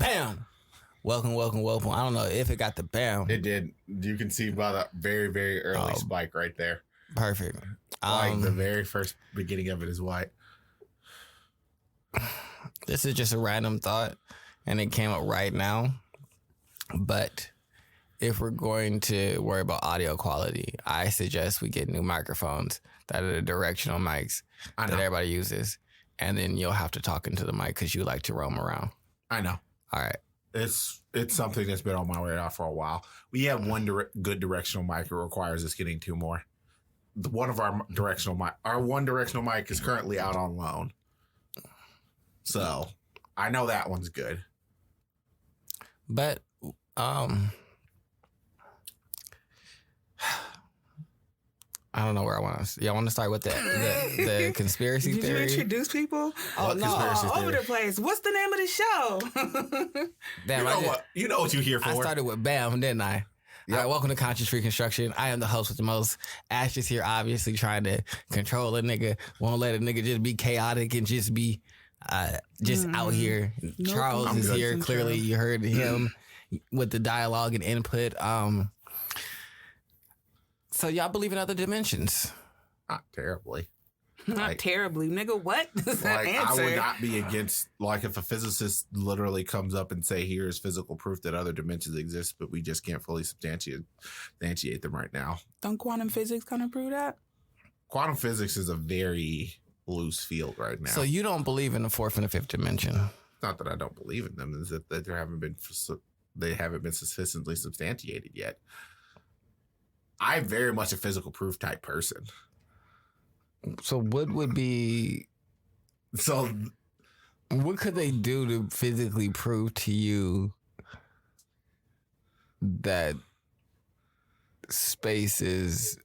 Bam. Welcome. I don't know if it got the bam. It did. You can see by the very, very early spike right there. Perfect. Like the very first beginning of it is white. This is just a random thought, and it came up right now. But if we're going to worry about audio quality, I suggest we get new microphones that are the directional mics that everybody uses. And then you'll have to talk into the mic because you like to roam around. I know. All right. It's something that's been on my radar for a while. We have one good directional mic. It requires us getting two more. One directional mic is currently out on loan. So I know that one's good. But I don't know where I want to. Y'all want to start with the conspiracy Did theory? Did you introduce people? Oh, no. All over the place. What's the name of the show? Damn, you know what you're here for. I started with bam, didn't I? Yep. All right, welcome to Conscious Reconstruction. I am the host with the most. Ash is here, obviously trying to control a nigga. Won't let a nigga just be chaotic and just be out here. No, Charles is here. Clearly, you heard him with the dialogue and input. So y'all believe in other dimensions? Not terribly. Not terribly, nigga. What is that answer? I would not be against, like, if a physicist literally comes up and say, "Here's physical proof that other dimensions exist, but we just can't fully substantiate them right now." Don't quantum physics kind of prove that? Quantum physics is a very loose field right now. So you don't believe in the fourth and the fifth dimension? Not that I don't believe in them; is that they haven't been sufficiently substantiated yet. I'm very much a physical proof type person. So what would be... So what could they do to physically prove to you that space is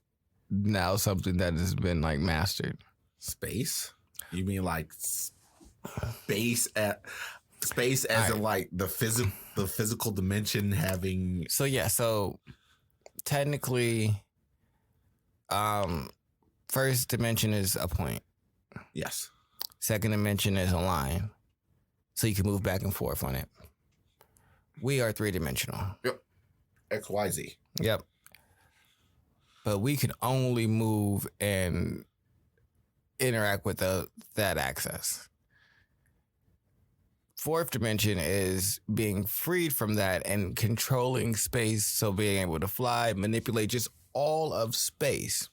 now something that has been like mastered? Space? You mean like space as in like the physical dimension having... So technically, first dimension is a point. Yes. Second dimension is a line. So you can move back and forth on it. We are three-dimensional. Yep. XYZ. Yep. But we can only move and interact with that axis. Fourth dimension is being freed from that and controlling space, so being able to fly, manipulate just all of space.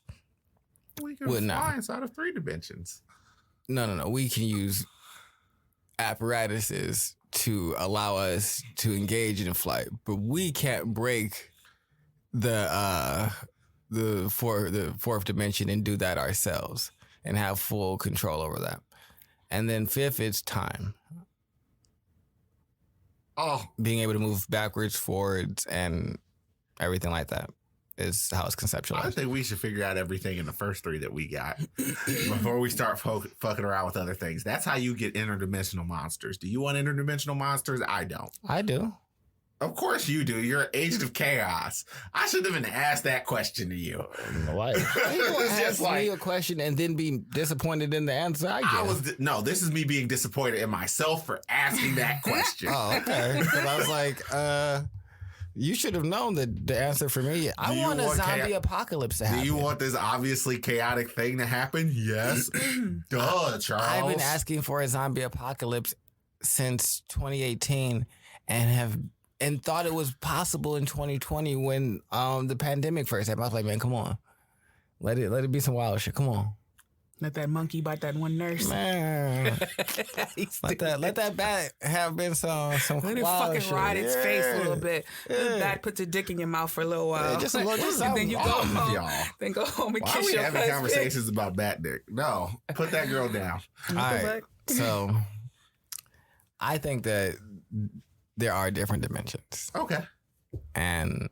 We can fly inside of three dimensions. No. We can use apparatuses to allow us to engage in flight, but we can't break the fourth dimension and do that ourselves and have full control over that. And then fifth is time. Oh, being able to move backwards, forwards, and everything like that is how it's conceptualized. I think we should figure out everything in the first three that we got before we start fucking around with other things. That's how you get interdimensional monsters. Do you want interdimensional monsters? I don't. I do. Of course you do. You're an agent of chaos. I shouldn't even ask that question to you. Why? You ask me a question and then be disappointed in the answer I give. No, this is me being disappointed in myself for asking that question. Oh, okay. Because I was like, you should have known the answer for me. I want a zombie apocalypse to happen. Do you want this obviously chaotic thing to happen? Yes. Duh, Charles. I've been asking for a zombie apocalypse since 2018 and thought it was possible in 2020 when the pandemic first happened. I was like, man, come on. Let it be some wild shit. Come on. Let that monkey bite that one nurse. Man. let that bat have been some Let it fucking shit. ride its face a little bit. Let the bat put your dick in your mouth for a little while. Yeah, just a little and then you go home. Y'all. Then go home and Why kiss are we your having husband? conversations about bat dick? No. Put that girl down. All right. So I think that there are different dimensions. Okay. And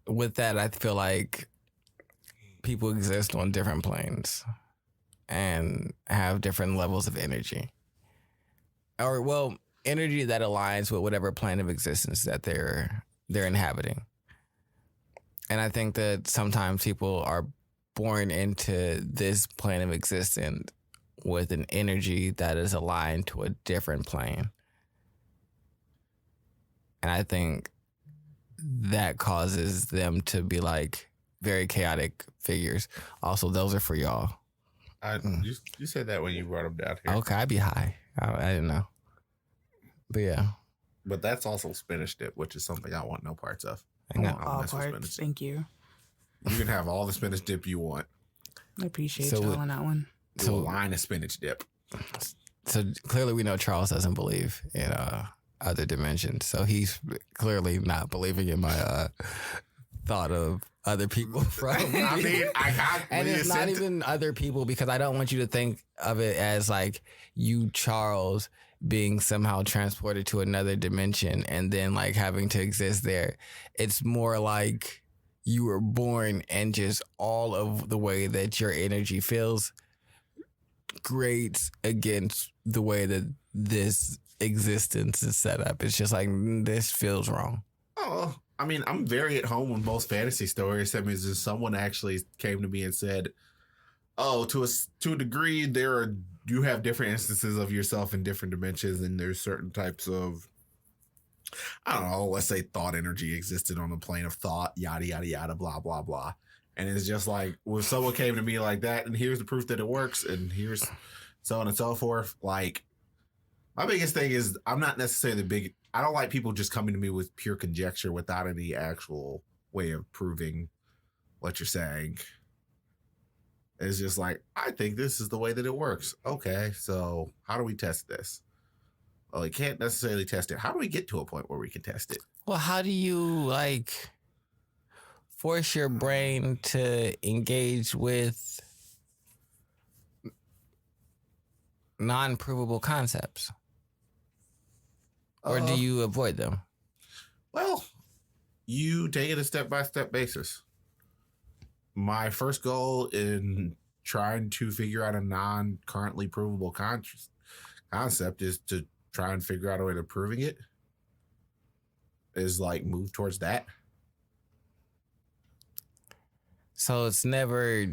with that, I feel like people exist on different planes and have different levels of energy. Or, well, energy that aligns with whatever plane of existence that they're inhabiting. And I think that sometimes people are born into this plane of existence with an energy that is aligned to a different plane. And I think that causes them to be like very chaotic figures. Also, those are for y'all. You said that when you brought them down here. Okay, I'd be high. I didn't know. But yeah. But that's also spinach dip, which is something I want no parts of. I want all parts. Thank you. You can have all the spinach dip you want. I appreciate y'all on that one. So a line of spinach dip. So clearly we know Charles doesn't believe in other dimensions. So he's clearly not believing in my thought of other people from. I mean, and it's not even other people, because I don't want you to think of it as like you, Charles, being somehow transported to another dimension and then like having to exist there. It's more like you were born and just all of the way that your energy feels grates against the way that this existence is set up. It's just like, this feels wrong. Oh, I mean, I'm very at home with most fantasy stories. That means if someone actually came to me and said, oh, to a degree, you have different instances of yourself in different dimensions, and there's certain types of, I don't know, let's say thought energy existed on the plane of thought, yada, yada, yada, blah, blah, blah. And it's just like, when someone came to me like that, and here's the proof that it works, and here's so on and so forth, like, my biggest thing is I'm not necessarily I don't like people just coming to me with pure conjecture without any actual way of proving what you're saying. It's just like, I think this is the way that it works. Okay, so how do we test this? Well, you can't necessarily test it. How do we get to a point where we can test it? Well, how do you like force your brain to engage with non-provable concepts? Or do you avoid them? Well, you take it a step-by-step basis. My first goal in trying to figure out a non-currently provable concept is to try and figure out a way to proving it. Is like move towards that. So it's never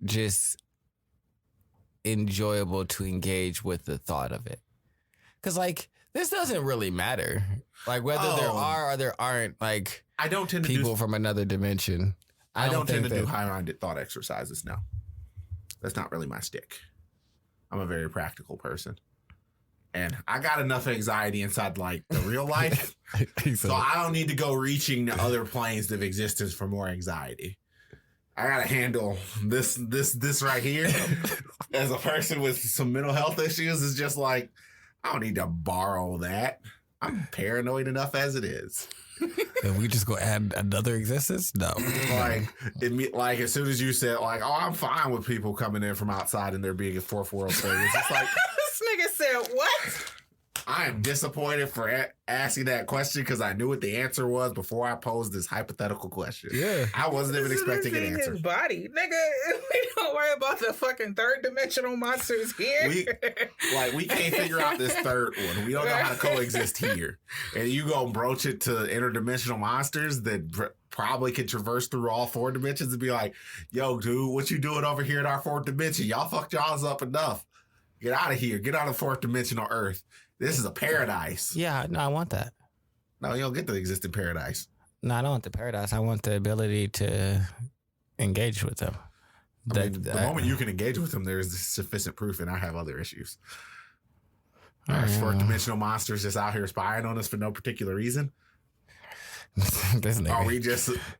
just enjoyable to engage with the thought of it. Because, like, this doesn't really matter. Like, whether there are or there aren't, like, I don't tend to people from another dimension. I don't tend to do high-minded thought exercises, no. That's not really my stick. I'm a very practical person. And I got enough anxiety inside, like, the real life. So I don't need to go reaching to other planes of existence for more anxiety. I got to handle this right here. As a person with some mental health issues, it's just like, I don't need to borrow that. I'm paranoid enough as it is. Can we just go add another existence? No. Like as soon as you said, like, oh, I'm fine with people coming in from outside and there being a fourth world thing. It's just like, this nigga said what? I am disappointed for asking that question because I knew what the answer was before I posed this hypothetical question. Yeah. I wasn't even expecting an answer. His body. Nigga, we don't worry about the fucking third dimensional monsters here. We can't figure out this third one. We don't know how to coexist here. And you go broach it to interdimensional monsters that probably can traverse through all four dimensions and be like, yo, dude, what you doing over here in our fourth dimension? Y'all fucked y'all's up enough. Get out of here. Get out of fourth dimensional Earth. This is a paradise. Yeah, no, I want that. No, you don't get the existing paradise. No, I don't want the paradise. I want the ability to engage with them. The moment you can engage with them, there is sufficient proof, and I have other issues. Fourth dimensional monsters just out here spying on us for no particular reason.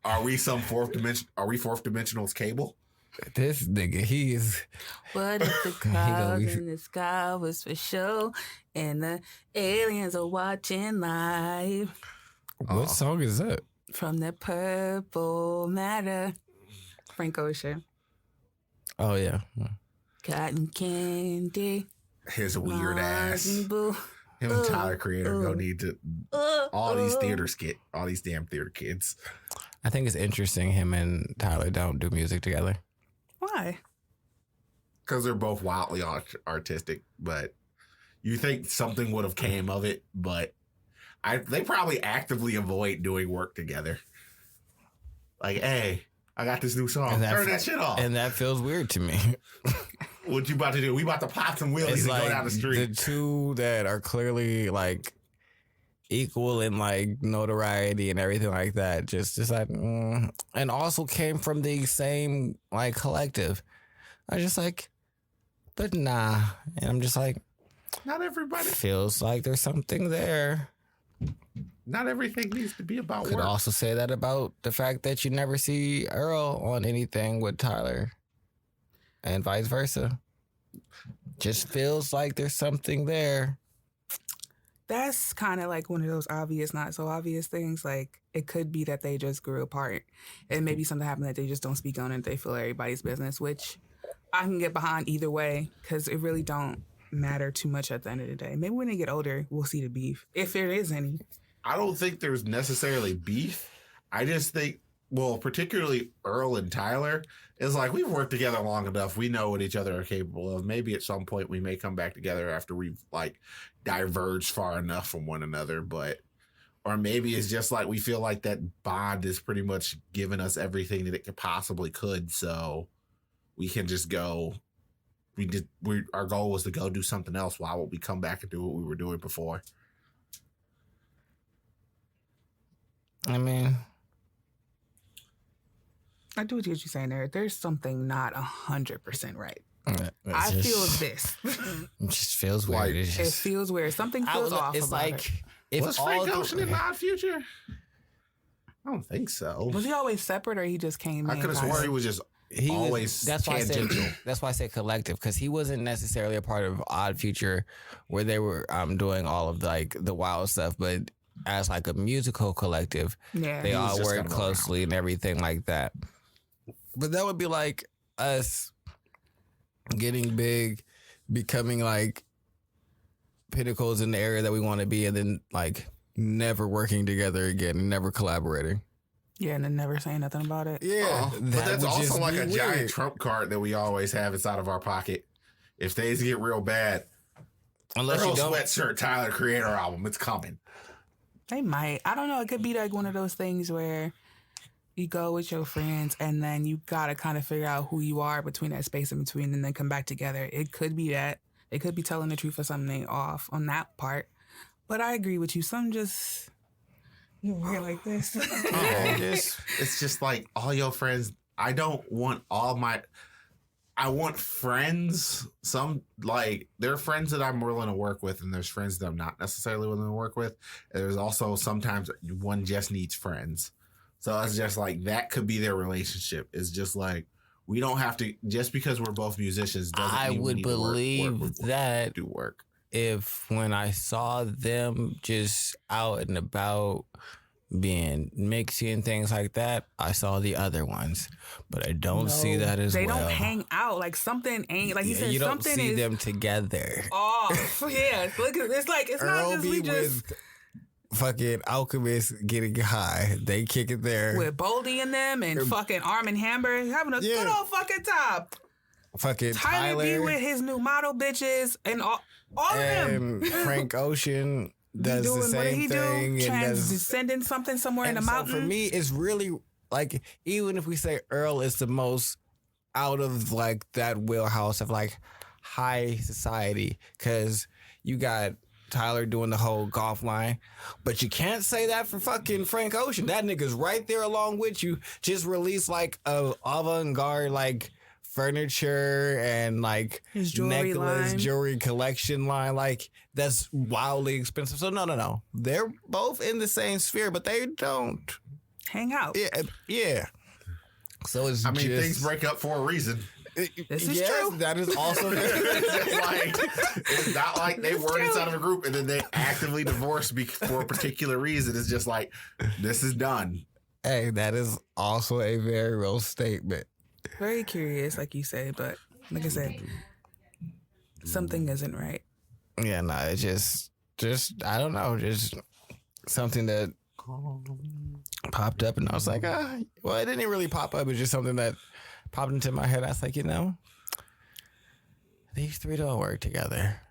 Are we fourth dimensional's cable? This nigga, he's. What if the clouds in the sky was for show and the aliens are watching live? What song is that? From the Purple Matter. Frank Ocean. Oh, yeah. Cotton candy. His weird ass. Him and Tyler Creator don't need to. All these damn theater kids. I think it's interesting him and Tyler don't do music together. Why? Because they're both wildly artistic, but you think something would have came of it, but they probably actively avoid doing work together. Like, hey, I got this new song. Turn that shit off. And that feels weird to me. What you about to do? We about to pop some wheelies It's and like go down the street. the two that are clearly like equal in like notoriety and everything like that. Just like, and also came from the same like collective. I was just like, but nah. And I'm just like, Not everybody. feels like there's something there. Not everything needs to be about Could work. also say that about the fact that you never see Earl on anything with Tyler. And vice versa. Just feels like there's something there. That's kind of like one of those obvious, not so obvious things. Like, it could be that they just grew apart and maybe something happened that they just don't speak on and they feel everybody's business, which I can get behind either way because it really don't matter too much at the end of the day. Maybe when they get older, we'll see the beef, if there is any. I don't think there's necessarily beef. I just think, well, particularly Earl and Tyler, is like we've worked together long enough. We know what each other are capable of. Maybe at some point we may come back together after we've like diverged far enough from one another. But, or maybe it's just like we feel like that bond is pretty much giving us everything that it possibly could. So we can just go. Our goal was to go do something else. Why would we come back and do what we were doing before? I mean, I do what you're saying there. There's something not 100% right. I feel this. It just feels weird. Like, It's It just, feels weird. Something feels off it's about like it. if Was all Frank Ocean in Odd Future? I don't think so. Was he always separate or he just came I in? could have sworn he was just always that's why tangential. that's why I said collective, because he wasn't necessarily a part of Odd Future where they were doing all of like the wild stuff, but as like a musical collective, Yeah. they He was all just work kind of closely and everything like that. But that would be like us getting big, becoming like pinnacles in the area that we want to be, and then like never working together again and never collaborating. Yeah, and then never saying nothing about it. Yeah, But that that's would just also like be a weird. giant trump card that we always have inside of our pocket. If things get real bad, Unless you Earl don't. Sweatshirt Tyler Creator album, it's coming. They might. I don't know. It could be like one of those things where you go with your friends and then you got to kind of figure out who you are between that space in between and then come back together. It could be that. It could be telling the truth or something off on that part. But I agree with you. Some just... You wear like this. It's just like all your friends. I don't want all my. I want friends. Some like there are friends that I'm willing to work with, and there's friends that I'm not necessarily willing to work with. And there's also sometimes one just needs friends. So it's just like that could be their relationship. It's just like we don't have to just because we're both musicians. Doesn't I mean we would need to believe that do work. if when I saw them just out and about being mixy and things like that, I saw the other ones, but I don't see that as they well. They don't hang out. Like something ain't like he said. You don't Something see is them together. off. Yeah, look, it's like it's not Earl just be we just with fucking Alchemist getting high. They kick it there. with Boldy in them and fucking Armin Hamburg having a good old fucking time. Fucking Tyler be Tyler with his new model bitches and all of them. and Frank Ocean does the What did same he thing. do? And does, Transcending something somewhere in the and so mountain. for me, it's really like, even if we say Earl is the most out of like that wheelhouse of like high society, because you got Tyler doing the whole golf line, but you can't say that for fucking Frank Ocean. That nigga's right there along with you. Just released like a avant-garde like furniture and like His jewelry necklace, line. jewelry collection line. Like that's wildly expensive. So no. They're both in the same sphere, but they don't. Hang out. Yeah. So it's I mean, just, things break up for a reason. This is yes, true. That is also It's just like it's not like they were inside of a group and then they actively divorced for a particular reason. It's just like this is done. Hey, that is also a very real statement. Very curious, like you say, but like I said, something isn't right. Yeah, no, it's just I don't know, just something that popped up, and I was like, well, it didn't really pop up. It's just something that popped into my head. I was like, these three don't work together.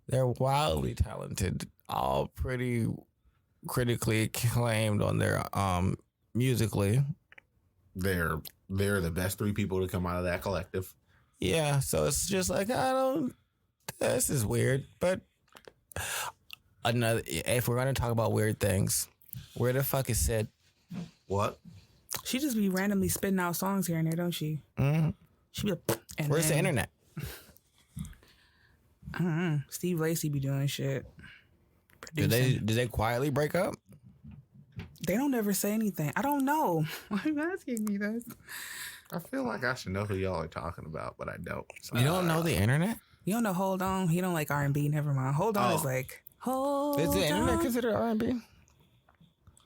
They're wildly talented, all pretty critically acclaimed on their musically. They're the best three people to come out of that collective. Yeah, so it's just like this is weird. But if we're gonna talk about weird things, where the fuck is Sid? What? She just be randomly spitting out songs here and there, don't she? Mm-hmm. She be like, Where's the internet? Steve Lacy be doing shit. Did they quietly break up? They don't ever say anything. I don't know. Why are you asking me this? I feel like I should know who y'all are talking about, but I don't. So. You don't know the internet? You don't know Hold On? He don't like R&B. Never mind. Hold On is like, hold Is the internet on. considered R&B?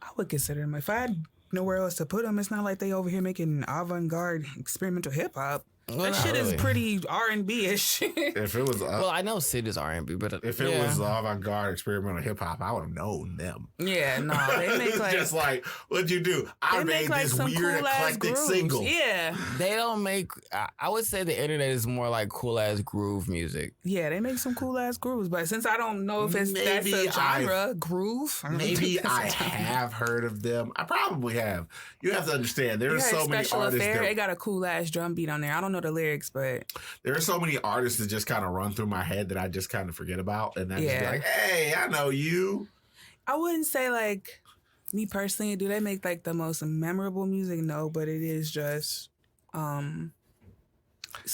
I would consider him. If I had nowhere else to put him, it's not like they over here making avant-garde experimental hip-hop. Well, that shit really. is pretty R&B-ish. If it was, Well, I know Sid is R&B, but if it was avant-garde experimental hip hop, I would have known them. Yeah, no, they make like just like what'd you do? I made like this some weird cool-ass eclectic grooves. single. Yeah, they don't make. I would say the internet is more like cool ass groove music. yeah, they make some cool ass grooves. But since I don't know if that's a genre, groove. Maybe I have heard of them. I probably have. You have to understand. There are so many artists. They got a cool ass drum beat on there. I don't know the lyrics, but there are so many artists that just kind of run through my head that I just kind of forget about, and then just be like, "Hey, I know you." I wouldn't say like me personally. Do they make like the most memorable music? No, but it is just something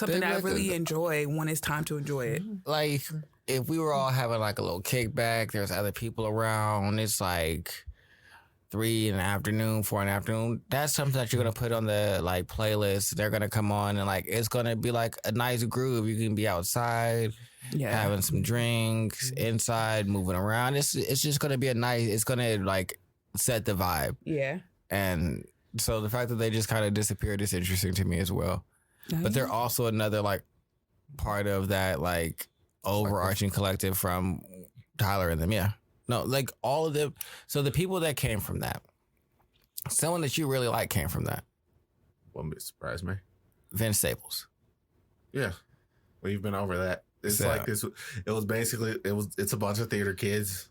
that I really enjoy when it's time to enjoy it. Like if we were all having like a little kickback, there's other people around. It's like 3 in the afternoon, 4 in the afternoon. That's something that you're gonna put on the like playlist. They're gonna come on and like it's gonna be like a nice groove. You can be outside, having some drinks, inside, moving around. It's just gonna be it's gonna like set the vibe. Yeah. And so the fact that they just kind of disappeared is interesting to me as well. But they're also another like part of that like overarching collective from Tyler and them. Yeah. No, like all of them. So the people that came from that, someone that you really like came from that. Wouldn't surprise me. Vince Staples. Yeah, we've been over that. It's like this. It was basically it's a bunch of theater kids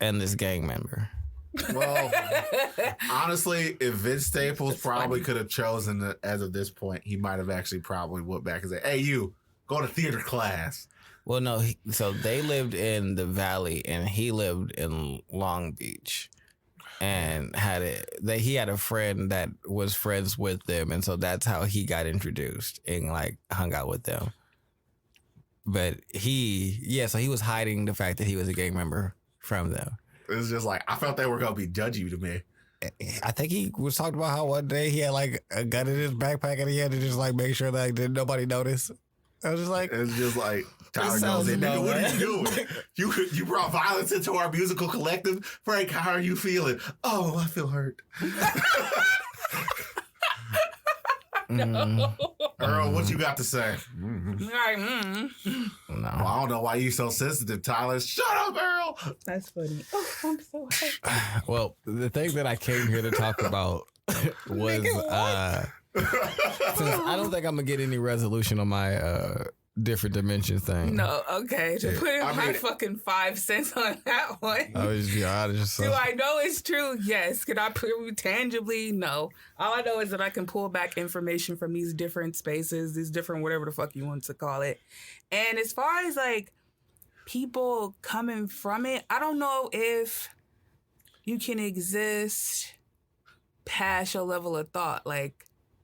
and this gang member. Well, honestly, if Vince Staples probably could have chosen as of this point, he might have actually probably went back and said, "Hey, you go to theater class." Well, no. So they lived in the Valley, and he lived in Long Beach, and he had a friend that was friends with them, and so that's how he got introduced and like hung out with them. But so he was hiding the fact that he was a gang member from them. It was just like I felt they were gonna be judgy to me. I think he was talking about how one day he had like a gun in his backpack, and he had to just like make sure that didn't nobody notice. I was just like, it's just like Tyler goes in. Nigga, what are you doing? You brought violence into our musical collective, Frank. How are you feeling? Oh, I feel hurt. No. Earl, what you got to say? No. No, I don't know why you so sensitive, Tyler. Shut up, Earl. That's funny. Oh, I'm so hurt. Well, the thing that I came here to talk about was since I don't think I'm gonna get any resolution on my different dimensions thing. No, okay. To put in my fucking 5 cents on that one. I was just honest. Do I know it's true? Yes. Could I prove tangibly? No. All I know is that I can pull back information from these different spaces, these different whatever the fuck you want to call it. And as far as like people coming from it, I don't know if you can exist past your level of thought. Like,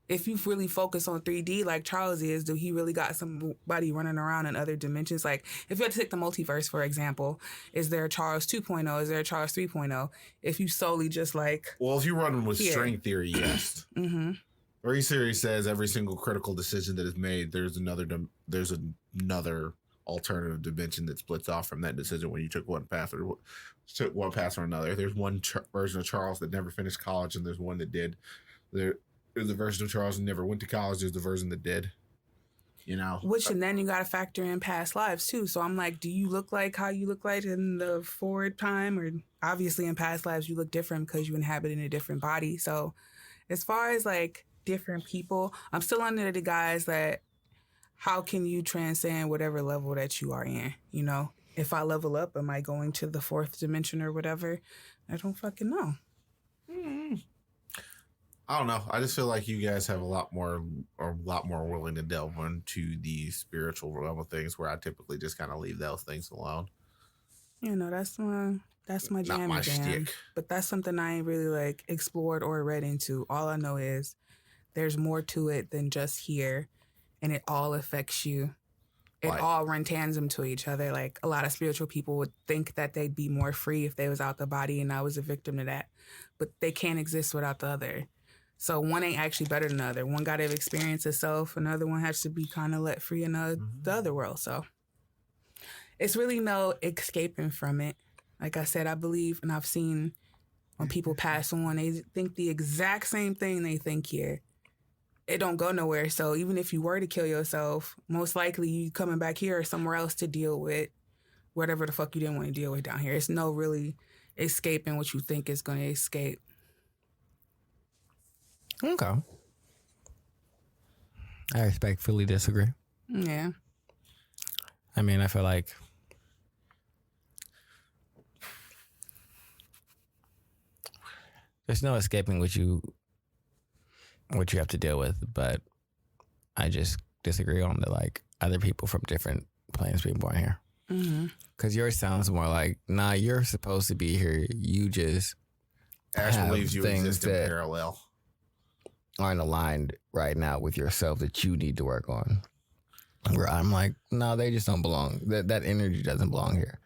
if you really focus on 3D like Charles is, do he really got somebody running around in other dimensions? Like, if you had to take the multiverse, for example, is there a Charles 2.0? Is there a Charles 3.0? If you solely just like... Well, if you're running with string theory, yes. Mm-hmm. String theory says every single critical decision that is made, there's another alternative dimension that splits off from that decision when you took one path or another. There's one version of Charles that never finished college, and there's one that did. There's a version of Charles that never went to college. There's the version that did. You know? Which, and then you got to factor in past lives, too. So I'm like, do you look like how you look like in the forward time? Or obviously in past lives, you look different because you inhabit in a different body. So as far as like different people, I'm still under the guise that how can you transcend whatever level that you are in? You know, if I level up, am I going to the 4th dimension or whatever? I don't fucking know. I don't know. I just feel like you guys have a lot more willing to delve into the spiritual realm of things, where I typically just kind of leave those things alone. You know, that's my Not jam my jam. shtick. But that's something I ain't really like explored or read into. All I know is there's more to it than just here, and it all affects you. It Like- all run tandem to each other. Like a lot of spiritual people would think that they'd be more free if they was out the body, and I was a victim to that. But they can't exist without the other. So one ain't actually better than the other. One got to experience itself. Another one has to be kind of let free in the other world. So it's really no escaping from it. Like I said, I believe, and I've seen when people pass on, they think the exact same thing they think here. It don't go nowhere. So even if you were to kill yourself, most likely you coming back here or somewhere else to deal with whatever the fuck you didn't want to deal with down here. It's no really escaping what you think is going to escape. Okay. I respectfully disagree. Yeah. I mean, I feel like there's no escaping what you have to deal with, but I just disagree on the like other people from different planes being born here. Because yours sounds more like, nah, you're supposed to be here. You just Ash have believes you things exist in that parallel. aren't aligned right now with yourself that you need to work on. Where I'm like, no, they just don't belong. That energy doesn't belong here.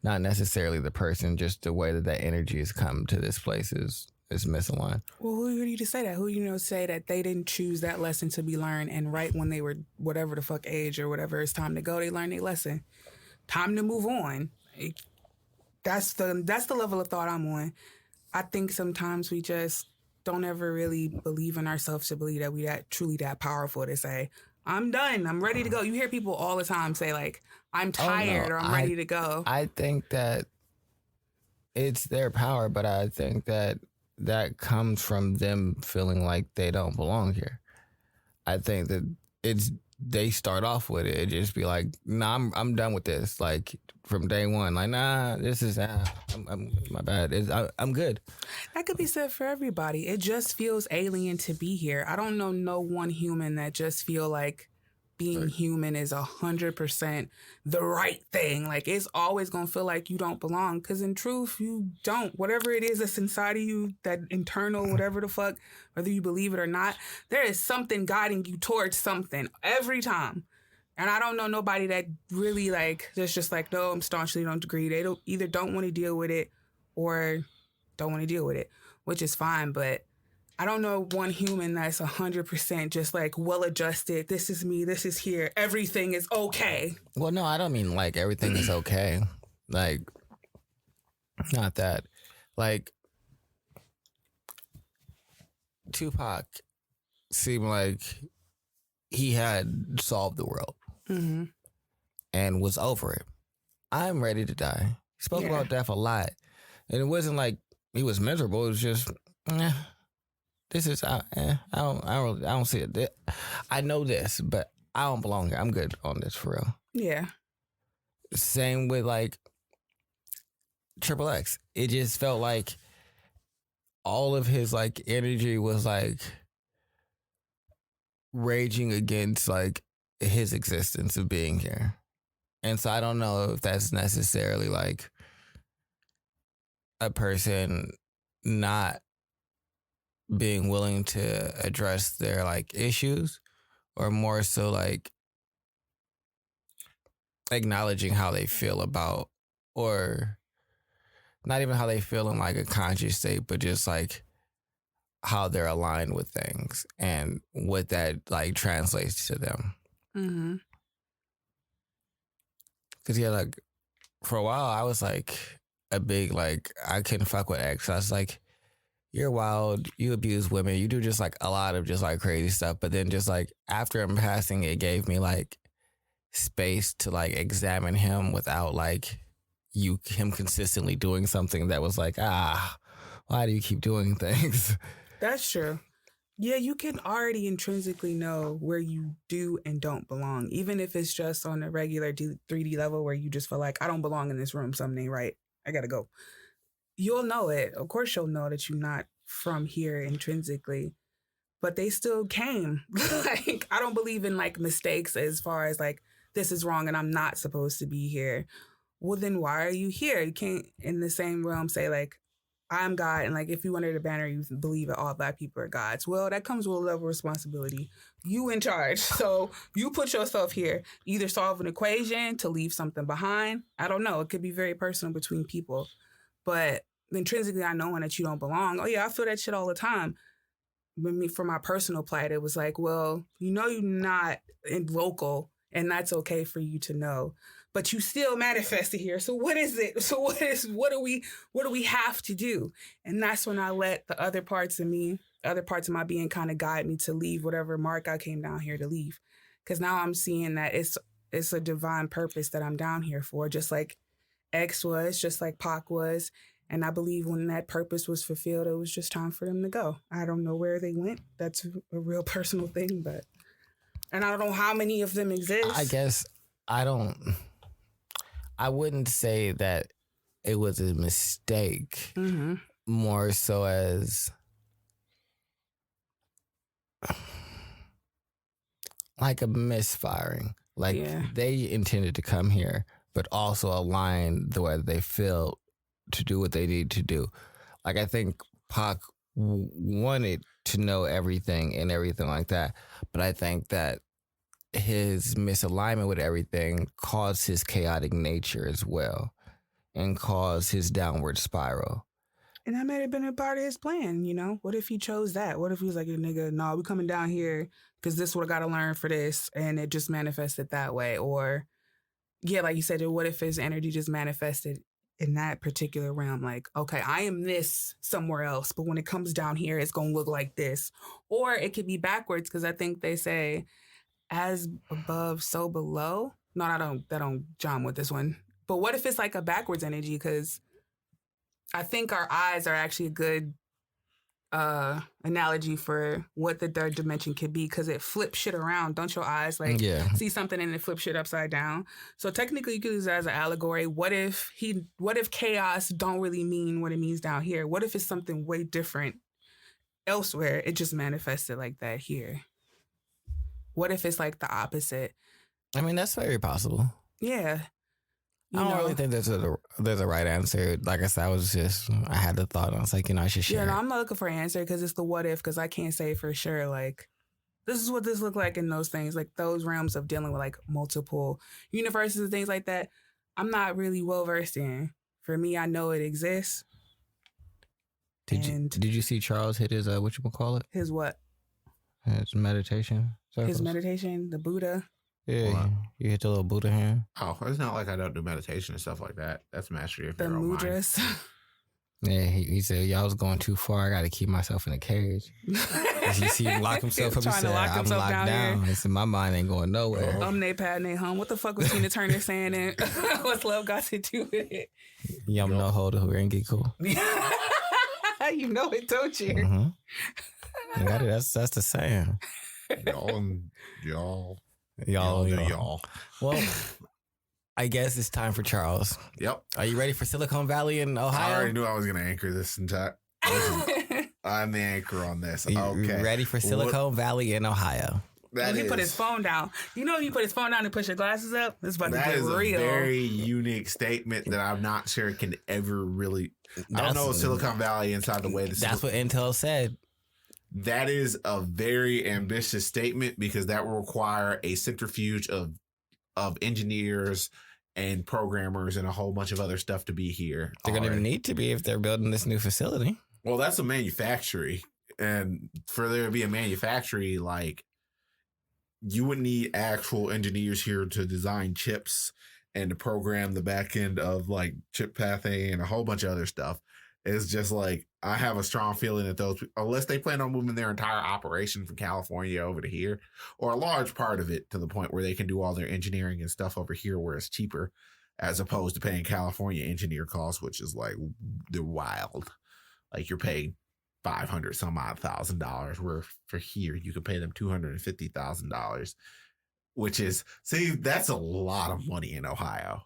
Not necessarily the person, just the way that energy has come to this place is misaligned. Well, who are you to say that? Who you know say that they didn't choose that lesson to be learned, and right when they were whatever the fuck age or whatever it's time to go, they learned their lesson. Time to move on. That's the level of thought I'm on. I think sometimes we just don't ever really believe in ourselves to believe that we truly that powerful to say, I'm done. I'm ready to go. You hear people all the time say like, I'm tired or I'm ready to go. I think that it's their power, but I think that comes from them feeling like they don't belong here. I think that they start off with it. It just be like, nah, I'm done with this. Like from day one, like, nah, this is I'm my bad. I'm good. That could be said for everybody. It just feels alien to be here. I don't know no one human that just feel like being human is 100% the right thing. Like it's always gonna feel like you don't belong, because in truth you don't. Whatever it is that's inside of you, that internal whatever the fuck, whether you believe it or not, there is something guiding you towards something every time. And I don't know nobody that really like that's just like, no, I'm staunchly don't agree. They don't want to deal with it or don't want to deal with it, which is fine. But I don't know one human that's 100% just like well adjusted. This is me. This is here. Everything is okay. Well, no, I don't mean like everything is okay. Like, not that. Like, Tupac seemed like he had solved the world and was over it. I'm ready to die. He spoke about death a lot. And it wasn't like he was miserable. It was just, this is, I don't see it. I know this, but I don't belong here. I'm good on this for real. Yeah. Same with like Triple X. It just felt like all of his like energy was like raging against like his existence of being here. And so I don't know if that's necessarily like a person not being willing to address their like issues, or more so like acknowledging how they feel about, or not even how they feel in like a conscious state, but just like how they're aligned with things and what that like translates to them. Cause yeah, like for a while I was like a big like I couldn't fuck with X. I was like, you're wild, you abuse women, you do just like a lot of just like crazy stuff. But then just like after him passing, it gave me like space to like examine him without like him consistently doing something that was like, why do you keep doing things? That's true. Yeah, you can already intrinsically know where you do and don't belong, even if it's just on a regular 3D level where you just feel like, I don't belong in this room, something ain't right, I gotta go. You'll know it. Of course you'll know that you're not from here intrinsically. but they still came. Like, I don't believe in like mistakes as far as like, this is wrong and I'm not supposed to be here. Well, then why are you here? You can't in the same realm say like, I'm God, and like if you under the banner, you believe that all Black people are gods. Well, that comes with a level of responsibility. You in charge, so you put yourself here. Either solve an equation to leave something behind. I don't know. It could be very personal between people, but intrinsically, I knowing that you don't belong. Oh yeah, I feel that shit all the time. But me, for my personal plight, it was like, well, you know, you're not local, and that's okay for you to know. But you still manifested here. So what is it? So what do we have to do? And that's when I let the other parts of me, other parts of my being kind of guide me to leave whatever mark I came down here to leave. Because now I'm seeing that it's a divine purpose that I'm down here for, just like X was, just like Pac was. And I believe when that purpose was fulfilled, it was just time for them to go. I don't know where they went. That's a real personal thing, and I don't know how many of them exist. I guess I wouldn't say that it was a mistake, more so as like a misfiring. Like they intended to come here, but also align the way they feel to do what they need to do. Like I think Pac wanted to know everything and everything like that, but I think that his misalignment with everything caused his chaotic nature as well and caused his downward spiral. And that may have been a part of his plan, you know? What if he chose that? What if he was like, nigga, no, we coming down here because this is what I got to learn for this, and it just manifested that way? Or, yeah, like you said, what if his energy just manifested in that particular realm? Like, okay, I am this somewhere else, but when it comes down here, it's going to look like this. Or it could be backwards, because I think they say, as above, so below. No, I don't jam with this one. But what if it's like a backwards energy? Because I think our eyes are actually a good analogy for what the third dimension could be, because it flips shit around. Don't your eyes like see something and it flips shit upside down? So technically you could use that as an allegory. What if chaos don't really mean what it means down here? What if it's something way different elsewhere? It just manifested like that here. What if it's like the opposite? I mean, that's very possible. Yeah. I don't really think there's a right answer. Like I said, I had the thought. I was like, I should share. Yeah, no, I'm not looking for an answer because it's the what if, because I can't say for sure, like, this is what this looked like in those things, like those realms of dealing with like multiple universes and things like that. I'm not really well versed in. For me, I know it exists. Did you see Charles hit his, whatchamacallit? His what? His meditation circles. His meditation, the Buddha. Yeah, you hit the little Buddha hand. Oh, it's not like I don't do meditation and stuff like that. That's mastery of the your own mind. mudras. Yeah, he said, y'all was going too far. I got to keep myself in a cage. As you see him lock himself up, he said, I'm locked down. He said, my mind ain't going nowhere. They pad, they hum. What the fuck was Tina Turner saying? And what's love got to do with it? Yum no holder who ain't get cool. You know it, don't you? Mm-hmm. That's the saying. Y'all. Well, I guess it's time for Charles. Yep. Are you ready for Silicon Valley in Ohio? I already knew I was going to anchor this entire. I'm the anchor on this. Okay. You ready for Silicon Valley in Ohio? He put his phone down. You know, you put his phone down and push your glasses up. It's about to get real. That is a very unique statement that I'm not sure can ever really. I don't know Silicon Valley inside the way that's what Intel said. That is a very ambitious statement because that will require a centrifuge of engineers and programmers and a whole bunch of other stuff to be here. They're going to need to be if they're building this new facility. Well, that's a manufactory. And for there to be a manufactory, like, you would need actual engineers here to design chips and to program the back end of like chip pathing and a whole bunch of other stuff. It's just like, I have a strong feeling that those, unless they plan on moving their entire operation from California over to here, or a large part of it to the point where they can do all their engineering and stuff over here where it's cheaper, as opposed to paying California engineer costs, which is like, they're wild. Like, you're paying $500 some odd $1,000, where for here you could pay them $250,000, which is, see, that's a lot of money in Ohio.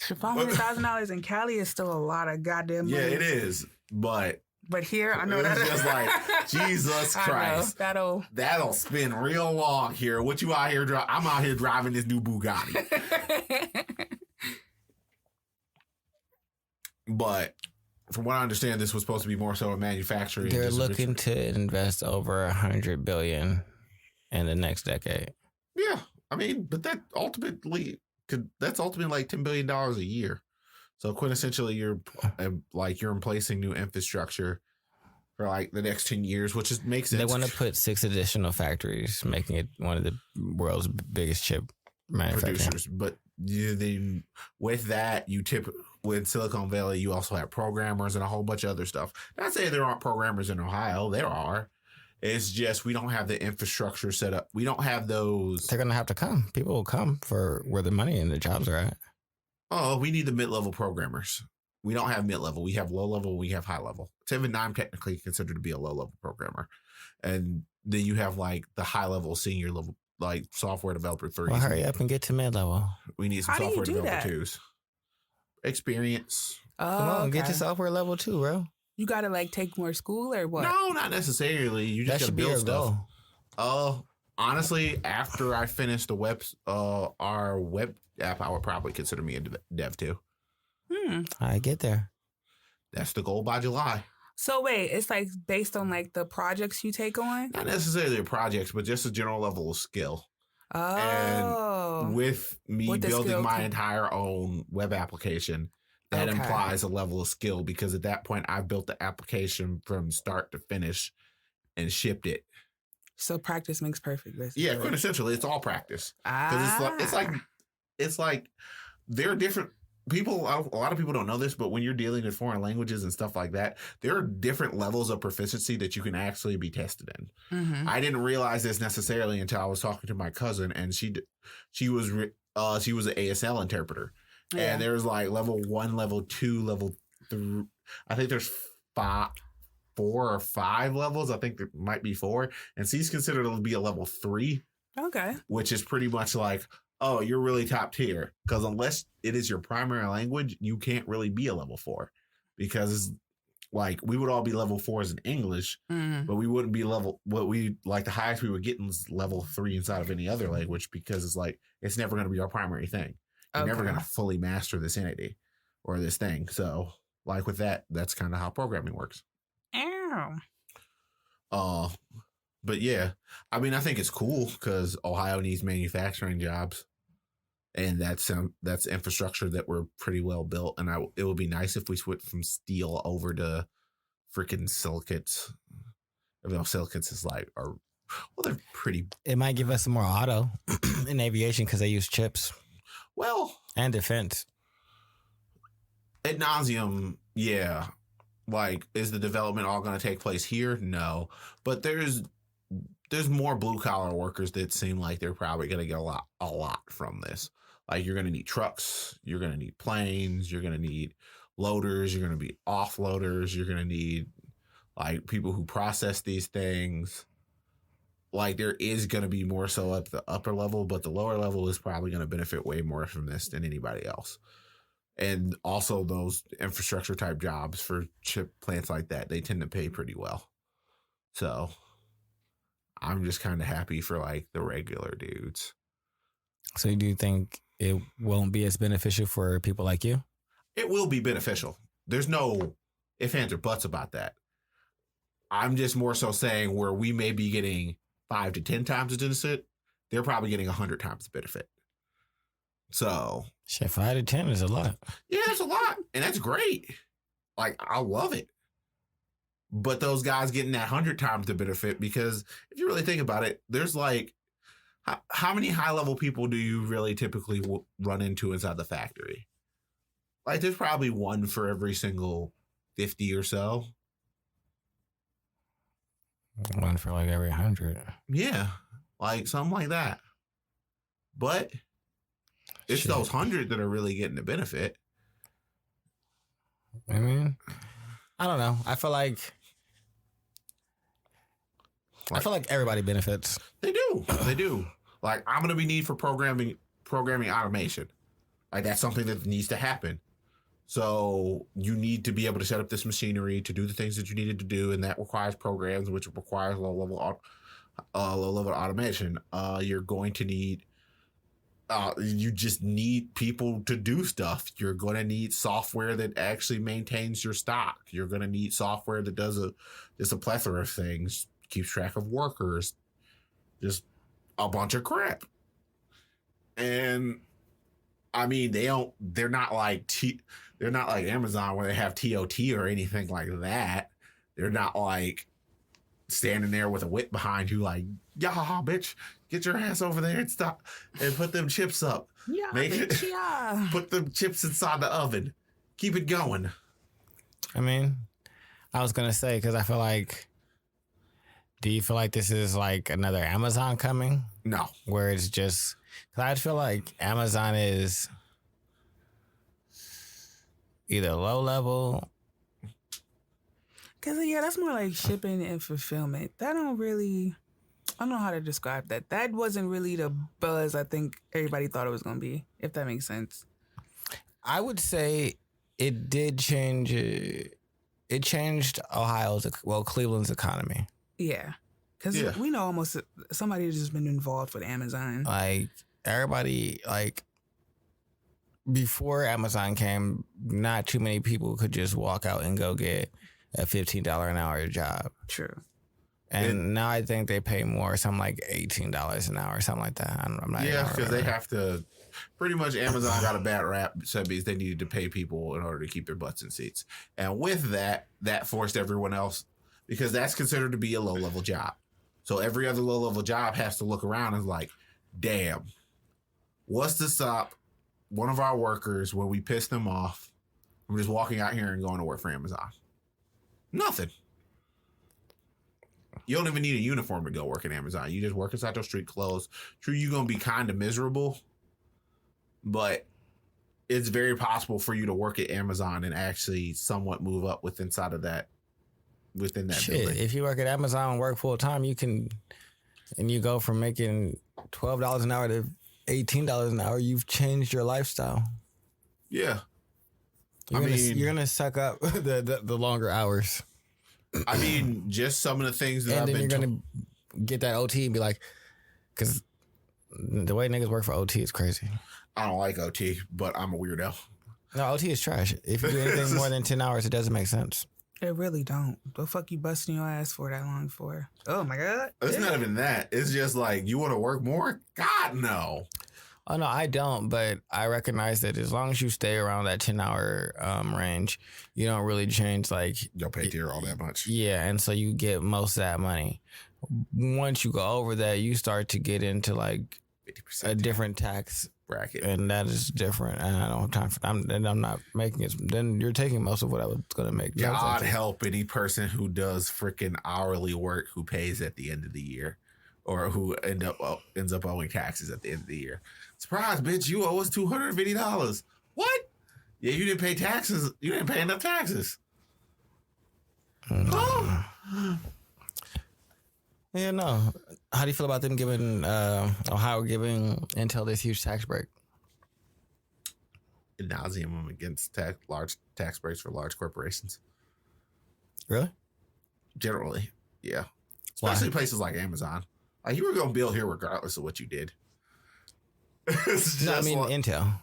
$500,000 in Cali is still a lot of goddamn money. Yeah, it is. But But here, I know It's that just like, Jesus Christ. That'll spin real long here. What you out here driving? I'm out here driving this new Bugatti. But from what I understand, this was supposed to be more so a manufacturing. They're looking to invest over $100 billion in the next decade. Yeah, I mean, but that's ultimately like $10 billion a year. So quintessentially, you're emplacing new infrastructure for like the next 10 years, which makes sense. They want to put 6 additional factories, making it one of the world's biggest chip manufacturers. Producers. But with that, with Silicon Valley, you also have programmers and a whole bunch of other stuff. Not saying there aren't programmers in Ohio. There are. It's just we don't have the infrastructure set up. We don't have those. They're going to have to come. People will come for where the money and the jobs are at. Oh, we need the mid-level programmers. We don't have mid-level. We have low-level. We have high-level. Even I'm technically considered to be a low-level programmer. And then you have like the high-level, senior level, like software developer 3s. Well, hurry up and get to mid-level. We need some software developer 2s. Experience. Oh, Come on, get to software level 2, bro. You got to like take more school or what? No, not necessarily. You just got to build stuff. Honestly, after I finish our web app, I would probably consider me a dev too. I get there. That's the goal by July. So wait, it's like based on like the projects you take on? Not necessarily the projects, but just a general level of skill. Oh. And with me building my entire own web application, that implies a level of skill because at that point I built the application from start to finish and shipped it. So practice makes perfect. Basically. Yeah, quintessentially, it's all practice. Because it's like there are different people. A lot of people don't know this, but when you're dealing with foreign languages and stuff like that, there are different levels of proficiency that you can actually be tested in. Mm-hmm. I didn't realize this necessarily until I was talking to my cousin, and she was an ASL interpreter. Yeah. And there's like level 1, level 2, level 3. I think there's 4 or 5 levels. I think there might be 4. And she's considered to be a level 3. Okay. Which is pretty much like, oh, you're really top tier. Because unless it is your primary language, you can't really be a level 4. Because like we would all be level 4s in English, but we wouldn't be the highest we would get is level 3 inside of any other language because it's like, it's never going to be our primary thing. You're never going to fully master this entity or this thing. So, like with that, that's kind of how programming works. But yeah, I mean, I think it's cool because Ohio needs manufacturing jobs, and that's infrastructure that we're pretty well built. And it would be nice if we switched from steel over to freaking silicates. Even though silicates is they're pretty. It might give us some more auto in aviation because they use chips. Well, and defense. Ad nauseum, yeah. Like, is the development all going to take place here? No. But there's more blue collar workers that seem like they're probably going to get a lot from this. Like, you're going to need trucks, you're going to need planes, you're going to need loaders, you're going to be offloaders, you're going to need like people who process these things. Like, there is going to be more so at the upper level, but the lower level is probably going to benefit way more from this than anybody else. And also those infrastructure type jobs for chip plants like that, they tend to pay pretty well. So I'm just kind of happy for like the regular dudes. So do you think it won't be as beneficial for people like you? It will be beneficial. There's no ifs, ands, or buts about that. I'm just more so saying where we may be getting 5 to 10 times the benefit, they're probably getting 100 times the benefit. So shit, 5 to 10 is a lot. Yeah, that's a lot. And that's great. Like, I love it. But those guys getting that 100 times the benefit, because if you really think about it, there's like, how many high level people do you really typically run into inside the factory? Like, there's probably one for every single 50 or so. One for like every 100. Yeah, like something like that. But it's those 100 that are really getting the benefit. I mean, I don't know. I feel like everybody benefits. They do. They do. Like, I'm going to be need for programming automation. Like, that's something that needs to happen. So you need to be able to set up this machinery to do the things that you needed to do, and that requires programs, which requires low level automation. You're going to need you just need people to do stuff. You're going to need software that actually maintains your stock. You're going to need software that does a plethora of things, keeps track of workers, just a bunch of crap. And I mean, they're not like Amazon where they have TOT or anything like that. They're not like standing there with a whip behind you like, yeah, bitch, get your ass over there and stop and put them chips up. Yeah, bitch, yeah. Put them chips inside the oven. Keep it going. I mean, I was going to say, because I feel like, do you feel like this is like another Amazon coming? No. Where it's just, because I feel like Amazon is either low level. Because, yeah, that's more like shipping and fulfillment. I don't know how to describe that. That wasn't really the buzz I think everybody thought it was going to be, if that makes sense. I would say it did change. It changed Cleveland's economy. Yeah. Because we know almost somebody has just been involved with Amazon. Like, everybody, like, before Amazon came, not too many people could just walk out and go get a $15 an hour job. True. And now I think they pay more, something like $18 an hour, something like that. I'm not. Yeah, because they have to. Pretty much, Amazon got a bad rap because they needed to pay people in order to keep their butts in seats, and with that forced everyone else, because that's considered to be a low level job. So every other low level job has to look around and is like, damn, what's to stop one of our workers when we piss them off from just walking out here and going to work for Amazon? Nothing. You don't even need a uniform to go work at Amazon. You just work inside those street clothes. True, you're going to be kind of miserable, but it's very possible for you to work at Amazon and actually somewhat move up within that building. If you work at Amazon and work full time, you can, and you go from making $12 an hour to $18 an hour, you've changed your lifestyle. Yeah. You're gonna suck up the longer hours. I mean, just some of the things that and I've then been you're gonna get that OT and be like, because the way niggas work for OT is crazy. I don't like OT, but I'm a weirdo. No, OT is trash. If you do anything more than 10 hours, it doesn't make sense. It really don't. The fuck you busting your ass for that long for? Oh my God. It's not even that. It's just like, you want to work more? God, no. Oh, no, I don't. But I recognize that as long as you stay around that 10-hour range, you don't really change. Like, You don't pay tier all that much. yeah. And so you get most of that money. Once you go over that, you start to get into like 50% a different tax bracket. and that is different. And I don't have time for that. I'm not making it. Then you're taking most of what I was going to make. God help any person who does freaking hourly work who pays at the end of the year, or who ends up owing taxes at the end of the year. Surprise, bitch! You owe us $250. What? Yeah, you didn't pay taxes. You didn't pay enough taxes. Oh. Yeah, no. How do you feel about them giving Ohio giving Intel this huge tax break? Ad nauseum, I'm against large tax breaks for large corporations. Really? Generally, yeah. Especially places like Amazon. Like, you were going to build here regardless of what you did. No, I mean Intel.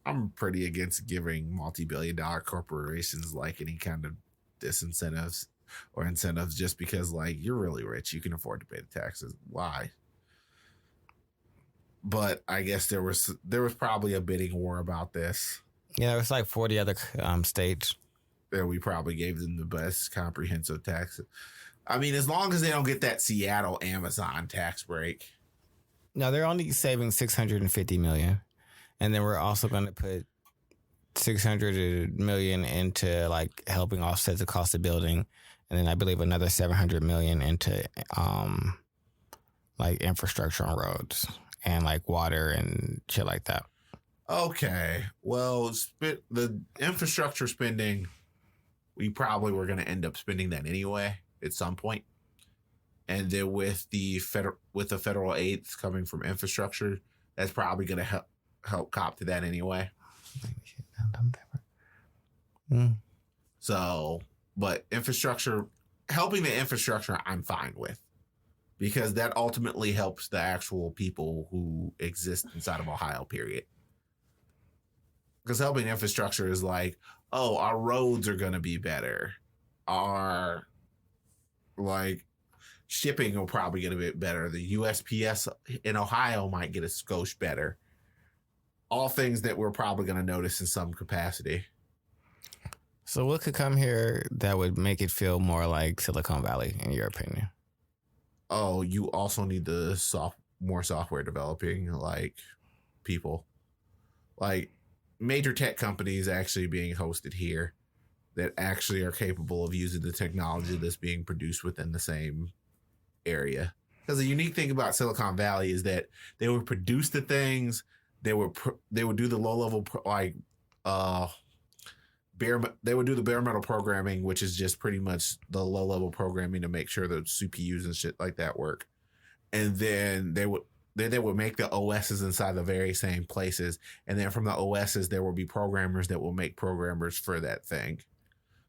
I'm pretty against giving multi-billion-dollar corporations like any kind of disincentives or incentives just because, like, you're really rich, you can afford to pay the taxes. Why? But I guess there was probably a bidding war about this. Yeah, it's like 40 other states. And we probably gave them the best comprehensive tax. I mean, as long as they don't get that Seattle Amazon tax break. No, they're only saving $650 million, and then we're also going to put $600 million into like helping offset the cost of building, and then I believe another $700 million into like infrastructure on roads and like water and shit like that. Okay, well, the infrastructure spending, we probably were going to end up spending that anyway at some point. And then with the federal aid coming from infrastructure, that's probably going to help cop to that anyway. So, but infrastructure, helping the infrastructure, I'm fine with. Because that ultimately helps the actual people who exist inside of Ohio, period. Because helping infrastructure is like, oh, our roads are going to be better. Our, like, shipping will probably get a bit better. The USPS in Ohio might get a skosh better. All things that we're probably going to notice in some capacity. So what could come here that would make it feel more like Silicon Valley, in your opinion? Oh, you also need the more software developing, like, people. Like, major tech companies actually being hosted here that actually are capable of using the technology that's being produced within the same area. Because the unique thing about Silicon Valley is that they would produce the things, they would do the low level they would do the bare metal programming, which is just pretty much the low level programming to make sure the CPUs and shit like that work. And then they would make the OSs inside the very same places. And then from the OSs, there will be programmers that will make programmers for that thing.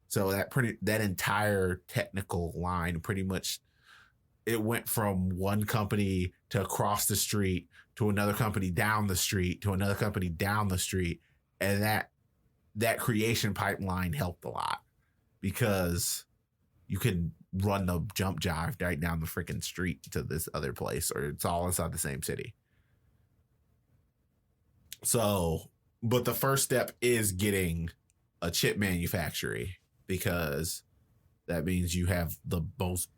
So that entire technical line, pretty much, it went from one company to across the street to another company down the street to another company down the street. And that creation pipeline helped a lot because you can run the jump jive right down the freaking street to this other place, or it's all inside the same city. So, but the first step is getting a chip manufacturer, because that means you have the most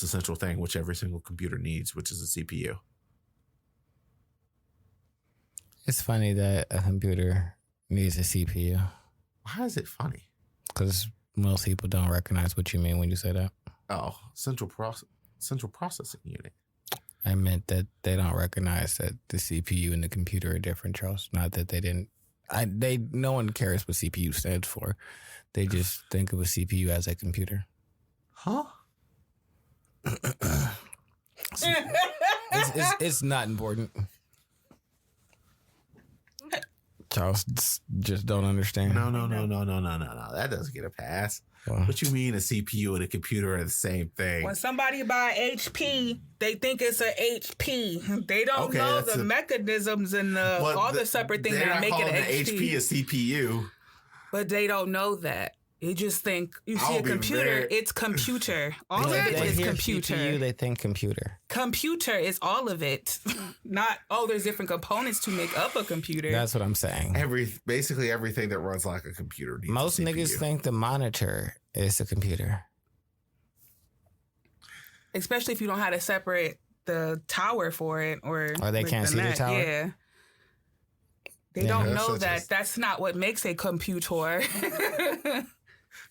essential thing, which every single computer needs, which is a CPU. It's funny that a computer needs a CPU. Why is it funny? Because most people don't recognize what you mean when you say that. Oh, central processing unit. I meant that they don't recognize that the CPU and the computer are different, Charles. Not that they didn't. No one cares what CPU stands for. They just think of a CPU as a computer. Huh? It's not important. Charles just don't understand. No. That doesn't get a pass. Well, What you mean a CPU and a computer are the same thing? When somebody buy HP, they think it's a HP. They don't know the mechanisms and all the separate things that make it an HP a CPU. But they don't know that. You just think you see a computer, it's computer. All of it is computer. CPU, they think computer. Computer is all of it. Not, there's different components to make up a computer. That's what I'm saying. Basically everything that runs like a computer needs Most a CPU. niggas think the monitor is a computer. Especially if you don't have to separate the tower for it, or they can't see the tower? Yeah. They don't know that that's not what makes a computer.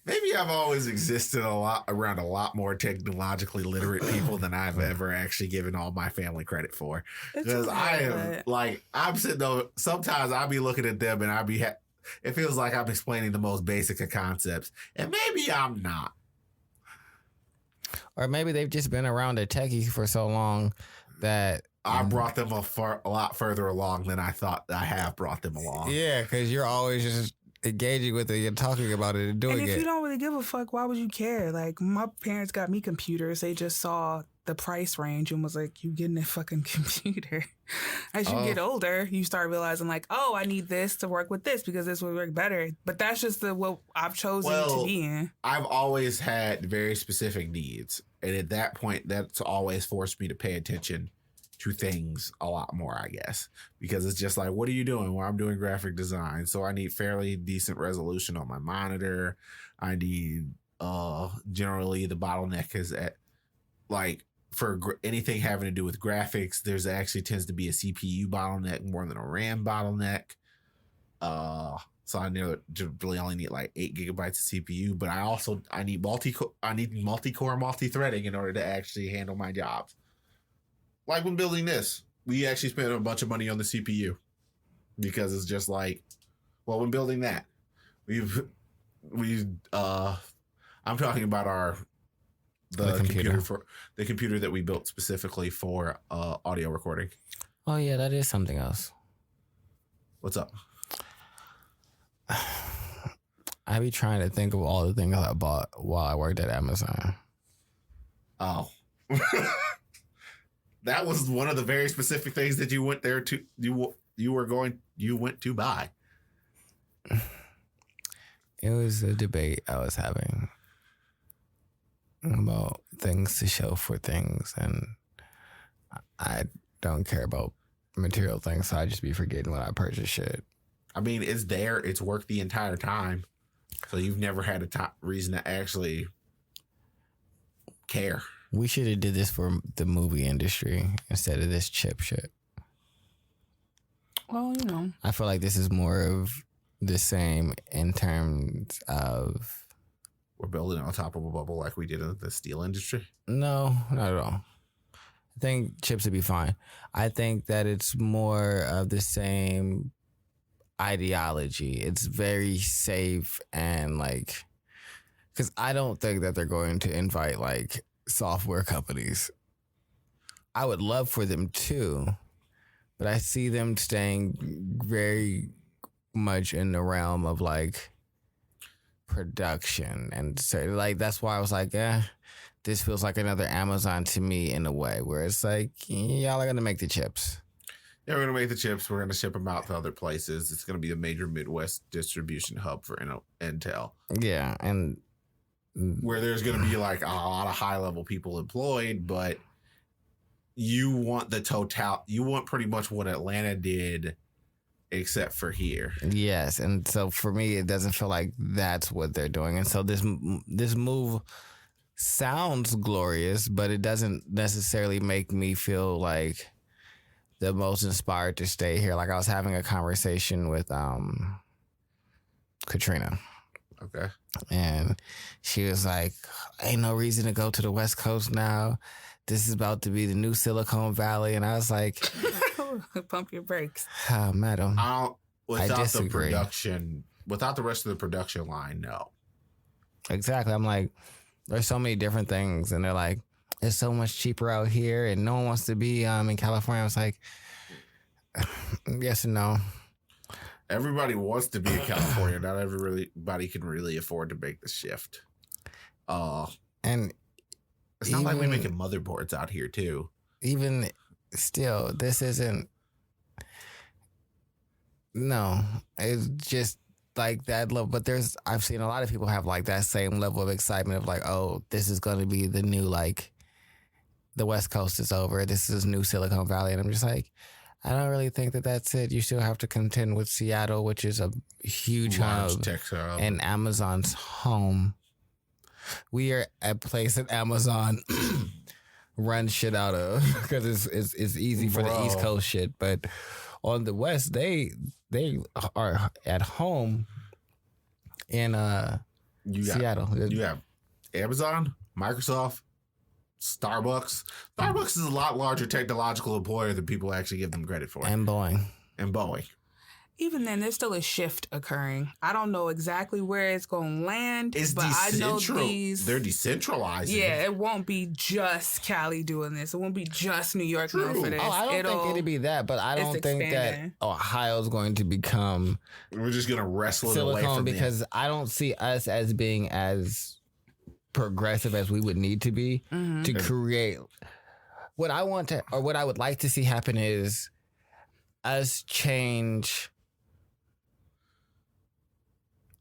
Maybe I've always existed around a lot more technologically literate people than I've ever actually given all my family credit for. Because I'm sitting there, sometimes I'll be looking at them and it feels like I'm explaining the most basic of concepts. And maybe I'm not. Or maybe they've just been around a techie for so long that I brought them a lot further along than I thought I have brought them along. Yeah, because you're always just engaging with it, you're talking about it and doing it. And if you don't really give a fuck, why would you care? Like, my parents got me computers. They just saw the price range and was like, you getting a fucking computer. As you get older, you start realizing like, I need this to work with this because this would work better. But that's just what I've chosen to be in. I've always had very specific needs. And at that point, that's always forced me to pay attention to things a lot more, I guess, because it's just like, what are you doing? Well, I'm doing graphic design, so I need fairly decent resolution on my monitor. I need generally the bottleneck is at, like, for anything having to do with graphics, there's actually tends to be a CPU bottleneck more than a RAM bottleneck. So I really only need like 8 gigabytes of CPU, but I need multi-core, multi-threading in order to actually handle my jobs. Like when building this, we actually spent a bunch of money on the CPU because it's just like, when building that, I'm talking about the computer that we built specifically for audio recording. Oh yeah, that is something else. What's up? I be trying to think of all the things I bought while I worked at Amazon. Oh. That was one of the very specific things that you went there to you went to buy. It was a debate I was having about things to show for things, and I don't care about material things, so I just be forgetting when I purchase shit. I mean, it's there. It's worked the entire time. So you've never had a reason to actually care. We should have did this for the movie industry instead of this chip shit. Well, you know. I feel like this is more of the same in terms of... We're building on top of a bubble like we did in the steel industry? No, not at all. I think chips would be fine. I think that it's more of the same ideology. It's very safe and like... Because I don't think that they're going to invite like software companies. I would love for them to, but I see them staying very much in the realm of like production, and so like that's why I was like, this feels like another Amazon to me in a way, where it's like y'all are gonna make the chips. Yeah, we're gonna make the chips. We're gonna ship them out to other places. It's gonna be a major Midwest distribution hub for Intel. Yeah, and where there's going to be like a lot of high level people employed, but you want you want pretty much what Atlanta did, except for here. Yes. And so for me, it doesn't feel like that's what they're doing. And so this move sounds glorious, but it doesn't necessarily make me feel like the most inspired to stay here. Like I was having a conversation with Katrina. Okay. And she was like, ain't no reason to go to the West Coast now. This is about to be the new Silicon Valley. And I was like... Pump your brakes. Madam, without the production, without the rest of the production line, no. Exactly. I'm like, there's so many different things. And they're like, it's so much cheaper out here and no one wants to be in California. I was like, yes and no. Everybody wants to be in California. Not everybody can really afford to make the shift. And it's not like we're making motherboards out here too. Even still, this isn't. No, it's just like that level. But I've seen a lot of people have like that same level of excitement of like, oh, this is going to be the new, like, the West Coast is over. This is new Silicon Valley. And I'm just like, I don't really think that that's it. You still have to contend with Seattle, which is a huge hub, and Amazon's home. We are a place that Amazon runs shit out of because it's easy for the East Coast shit. But on the West, they are at home in Seattle. You have Amazon, Microsoft, Starbucks. Starbucks is a lot larger technological employer than people actually give them credit for. And Boeing. Even then, there's still a shift occurring. I don't know exactly where it's going to land, but I know they're decentralizing. Yeah, it won't be just Cali doing this. It won't be just New York doing for this. Oh, I don't think it'd be that, but I don't think that Ohio's going to become... We're just going to wrestle it away from because I don't see us as being as progressive as we would need to be to create... What I would like to see happen is us change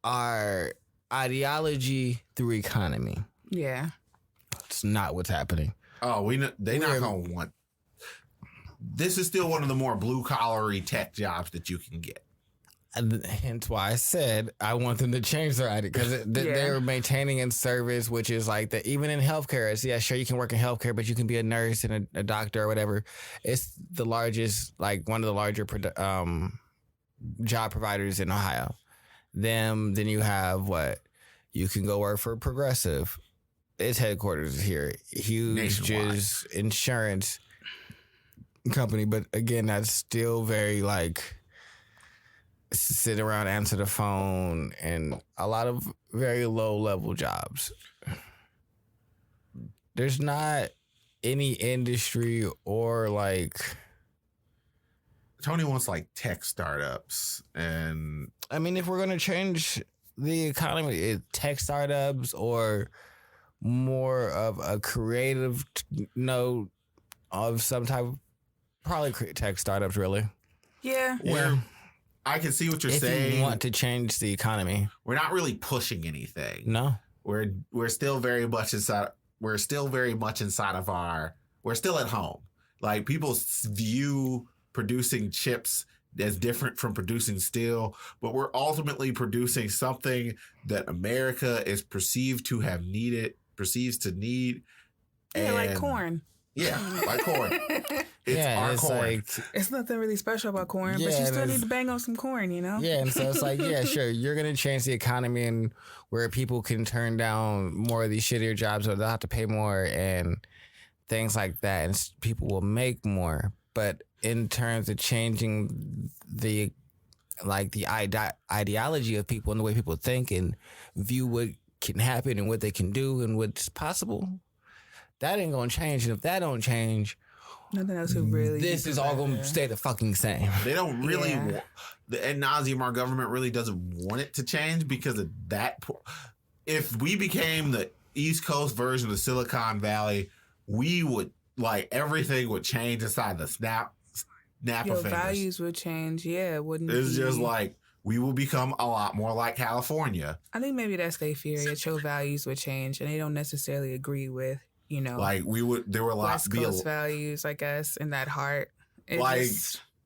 our ideology through economy. Yeah. It's not what's happening. Oh, they're not going to want... This is still one of the more blue-collar tech jobs that you can get. And hence why I said I want them to change their idea, because they're maintaining in service, which is like that. Even in healthcare, it's, yeah, sure, you can work in healthcare, but you can be a nurse and a doctor or whatever. It's the largest, like one of the larger job providers in Ohio. Then you have you can go work for Progressive. Its headquarters is here. Huge insurance company, but again, that's still very like sit around, answer the phone, and a lot of very low level jobs. There's not any industry or like Tony wants like tech startups, and I mean, if we're going to change the economy, tech startups or more of a creative note of some type, probably tech startups, really. Yeah. I can see what you're if saying. You want to change the economy. We're not really pushing anything. No. We're still very much inside. We're still very much inside of our. We're still at home. Like people view producing chips as different from producing steel, but we're ultimately producing something that America is perceived to have needed, perceives to need. Yeah, like corn. Yeah, like corn. It's our corn. Like, it's nothing really special about corn, but you still need to bang on some corn, you know? Yeah, and so it's like, yeah, sure, you're going to change the economy and where people can turn down more of these shittier jobs or they'll have to pay more and things like that, and people will make more. But in terms of changing the ideology of people and the way people think and view what can happen and what they can do and what's possible, that ain't gonna change. And if that don't change, nothing else would really. This is all gonna stay the fucking same. They don't really want the ad nauseum. Our government really doesn't want it to change because of that. If we became the East Coast version of Silicon Valley, we would everything would change inside the snap of fingers. Values would change. Yeah, it wouldn't. It's just like we will become a lot more like California. I think maybe that's their fear. That your values would change, and they don't necessarily agree with. Like we would, there were a lot West Coast values, I guess, in that heart.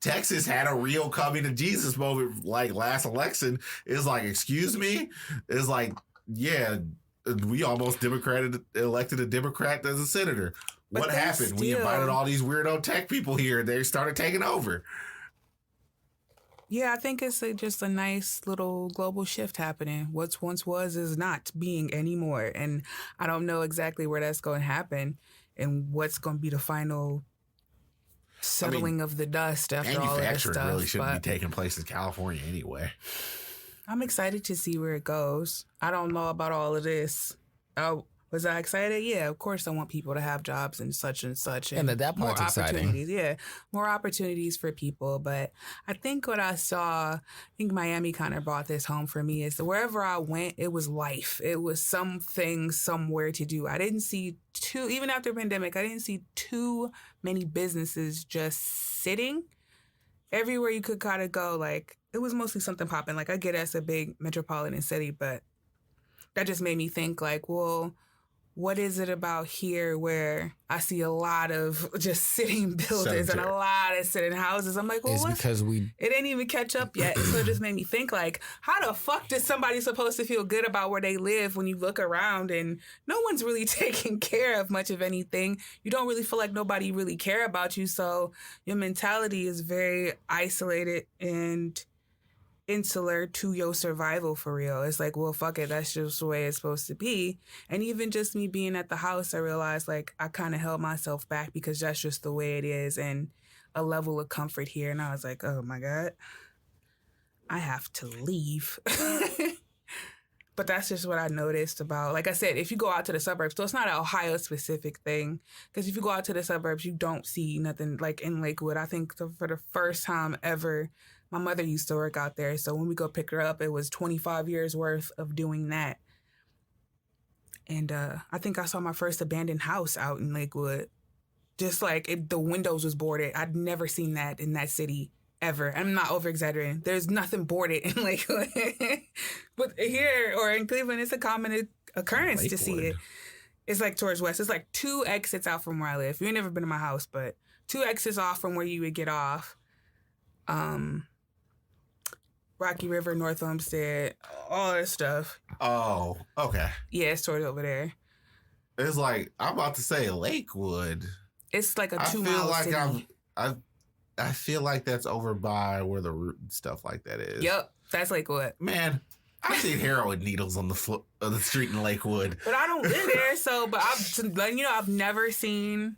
Texas had a real coming to Jesus moment, like last election. It's like, excuse me, it's like, yeah, we almost elected a Democrat as a senator. What happened? We invited all these weirdo tech people here. They started taking over. Yeah, I think it's just a nice little global shift happening. What's once was is not being anymore. And I don't know exactly where that's going to happen and what's going to be the final settling of the dust after all of this stuff. Manufacturing really shouldn't be taking place in California anyway. I'm excited to see where it goes. I don't know about all of this. Oh, was I excited? Yeah, of course I want people to have jobs and such. And that part's exciting. Yeah, more opportunities for people. But I think what I saw, Miami kind of brought this home for me, is that wherever I went, it was life. It was something somewhere to do. I didn't see even after the pandemic, I didn't see too many businesses just sitting. Everywhere you could kind of go, it was mostly something popping. I get it's a big metropolitan city, but that just made me think well, what is it about here where I see a lot of just sitting buildings and a lot of sitting houses? I'm like, well, it's because it didn't even catch up yet. So it just made me think how the fuck is somebody supposed to feel good about where they live when you look around and no one's really taking care of much of anything? You don't really feel like nobody really care about you. So your mentality is very isolated and insular to your survival for real. It's well, fuck it, that's just the way it's supposed to be. And even just me being at the house, I realized I kind of held myself back because that's just the way it is and a level of comfort here. And I was like, oh my God, I have to leave. But that's just what I noticed about, like I said, if you go out to the suburbs, so it's not an Ohio specific thing, because if you go out to the suburbs, you don't see nothing in Lakewood. I think for the first time ever, my mother used to work out there. So when we go pick her up, it was 25 years worth of doing that. And I think I saw my first abandoned house out in Lakewood. Just the windows was boarded. I'd never seen that in that city ever. I'm not over-exaggerating. There's nothing boarded in Lakewood. But here or in Cleveland, it's a common occurrence to see it. It's towards west. It's 2 exits out from where I live. You ain't never been to my house, but 2 exits off from where you would get off. Rocky River, North Olmsted, all that stuff. Oh, okay. Yeah, it's towards over there. It's I'm about to say Lakewood. It's a 2-mile city. I feel like that's over by where the root and stuff like that is. Yep, that's Lakewood. Man, I've seen heroin needles on the street in Lakewood. But I don't live there, but I've never seen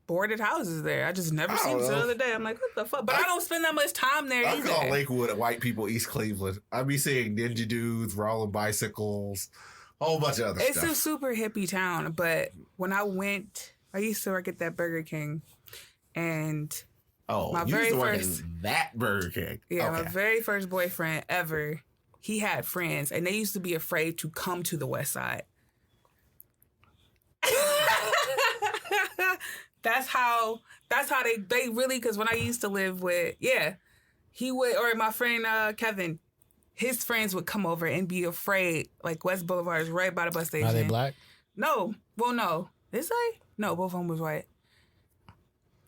boarded houses there. I just never seen it the other day. I'm like, what the fuck? But I don't spend that much time there either. I call Lakewood white people East Cleveland. I be seeing ninja dudes, rolling bicycles, a whole bunch of other stuff. It's a super hippie town, but when I went, I used to work at that Burger King, and Oh, My you very used to work first- at that Burger King. Yeah, Okay. my very first boyfriend ever, he had friends, and they used to be afraid to come to the West Side. That's how they really, because when I used to live with, he would, or my friend Kevin, his friends would come over and be afraid. Like West Boulevard is right by the bus station. Are they black? No. Well, no. Is they? No, both of them was white.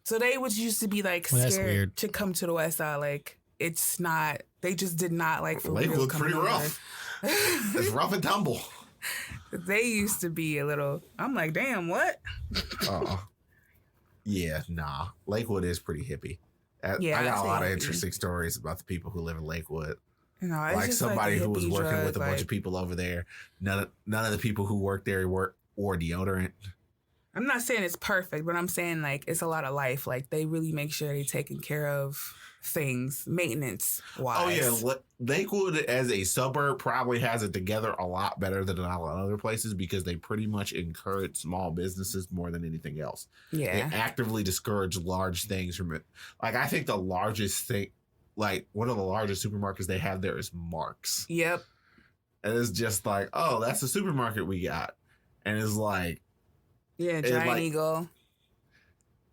So they would used to be like Well, that's scared weird. to come to the West Side. Like, it's not, they just did not like for real Lakewood's coming pretty over. rough. It's rough and tumble. They used to be a little, I'm like, damn, what? Yeah, nah. Lakewood is pretty hippie. Yeah, I I'd got a say lot of hippie. interesting stories about the people who live in Lakewood. You know, it's Like just somebody a who was hippie working drug, with a bunch of people over there. None of the people who worked there wore deodorant. I'm not saying it's perfect, but I'm saying like it's a lot of life. Like they really make sure they're taking care of things, maintenance wise. Oh yeah, Lakewood as a suburb probably has it together a lot better than a lot of other places because they pretty much encourage small businesses more than anything else. Yeah. They actively discourage large things from it. Like I think the largest thing, like one of the largest supermarkets they have there is Mark's, Yep. and it's just like, oh, that's the supermarket we got, and it's like. Yeah, It, Giant like- Eagle.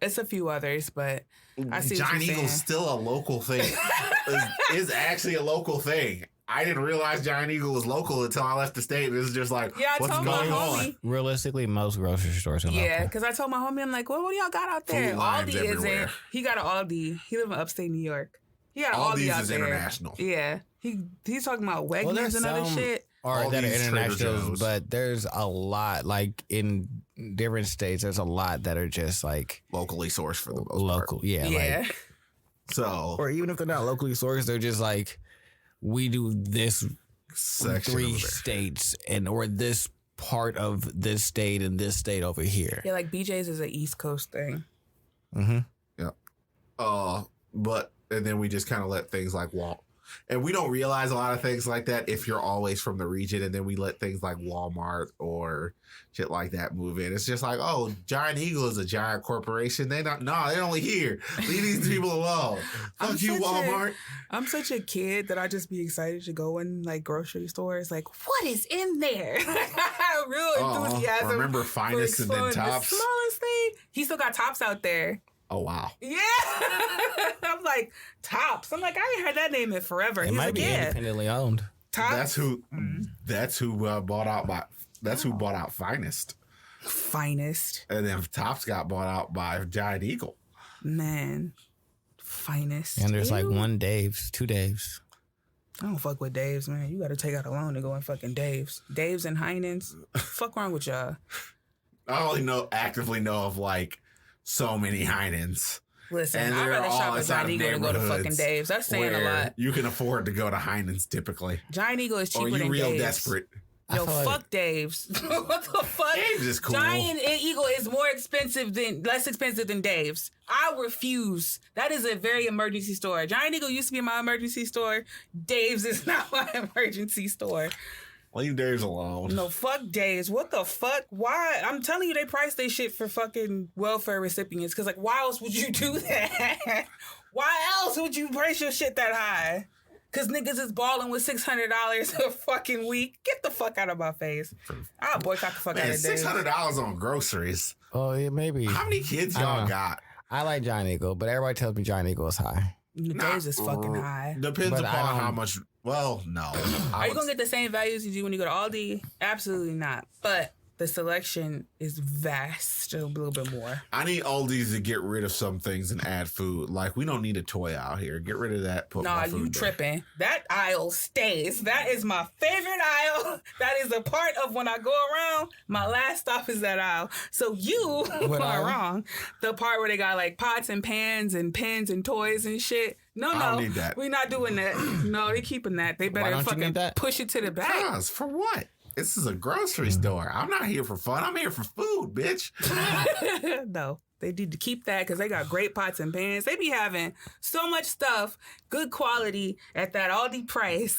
It's a few others, but I see what Giant you're Eagle's saying. still a local thing. is actually a local thing. I didn't realize Giant Eagle was local until I left the state. It's just like, Yeah, I what's told my going on? homie. Realistically, most grocery stores are Yeah, local. because I told my homie, I'm like, well, what do y'all got out there? Food lines Aldi everywhere. isn't. He got an Aldi. He live in upstate New York. He got an All Aldi these out is there. international. Yeah. He's talking about Wegmans there's and other some- shit. Or All that are these Trader international, Joe's. but there's a lot, like in different states, there's a lot that are just like Locally sourced for the most local. part. Yeah. Yeah. Like, So, or even if they're not locally sourced, they're just like, we do this section 3 over there. states or this part of this state and this state over here. Yeah, like BJ's is an East Coast thing. Mm-hmm. But and then we just kind of let things like and we don't realize a lot of things like that if you're always from the region, and then we let things like Walmart or shit like that move in. It's just like, oh, Giant Eagle is a giant corporation. They're only here. Leave these people alone. I'm Fuck you, such a- Walmart. I'm such a kid that I just be excited to go in like grocery stores. Like, what is in there? Real enthusiasm. Remember for Finest and then exploring Tops? The smallest thing. He still got Tops out there. Oh wow. Yeah. I'm like, Tops. I'm like, I ain't heard that name in forever. It He's might like, be yeah. independently owned. Tops. That's who bought out by. That's who bought out Finest, Finest. and then Tops got bought out by Giant Eagle. Man. Finest. And there's like Ew. one Dave's, 2 Dave's. I don't fuck with Dave's, man. You got to take out a loan to go in fucking Dave's. Dave's and Heinen's. Fuck wrong with y'all. I only actively know of like so many Heinens. Listen, And I'd they're rather all shop at inside Giant of Eagle than go to fucking neighborhoods Dave's. That's saying a where lot. you can afford to go to Heinen's typically. Giant Eagle is cheaper Or you than real Dave's. desperate. Yo, I feel like- fuck Dave's. What the fuck? Dave's is cool. Giant Eagle is less expensive than Dave's. I refuse. That is a very emergency store. Giant Eagle used to be my emergency store. Dave's is not my emergency store. Leave Dave's alone. No, fuck Dave's. What the fuck? Why? I'm telling you, they price their shit for fucking welfare recipients. Because, like, why else would you do that? Why else would you price your shit that high? Because niggas is balling with $600 a fucking week. Get the fuck out of my face. I'll boycott the fuck out Man, of Dave's. $600 on groceries. Oh, yeah, maybe. How many kids y'all got? I like Giant Eagle, but everybody tells me Giant Eagle is high. Dave's is fucking high. Depends But I upon don't- how much. Well, no. Are you going to get the same values you do when you go to Aldi? Absolutely not. But the selection is vast, a little bit more. I need Aldi's to get rid of some things and add food. Like, we don't need a toy out here. Get rid of that. Put Nah, more food you there. tripping. That aisle stays. That is my favorite aisle. That is a part of when I go around. My last stop is that aisle. So you What are aisle? wrong. The part where they got like pots and pans and pens and toys and shit. No, I don't need that. We're not doing that. No, they keeping that. They better don't you fucking need that? push it to the back. Cause, for what? This is a grocery store. I'm not here for fun. I'm here for food, bitch. No, they need to keep that because they got great pots and pans. They be having so much stuff, good quality at that Aldi price.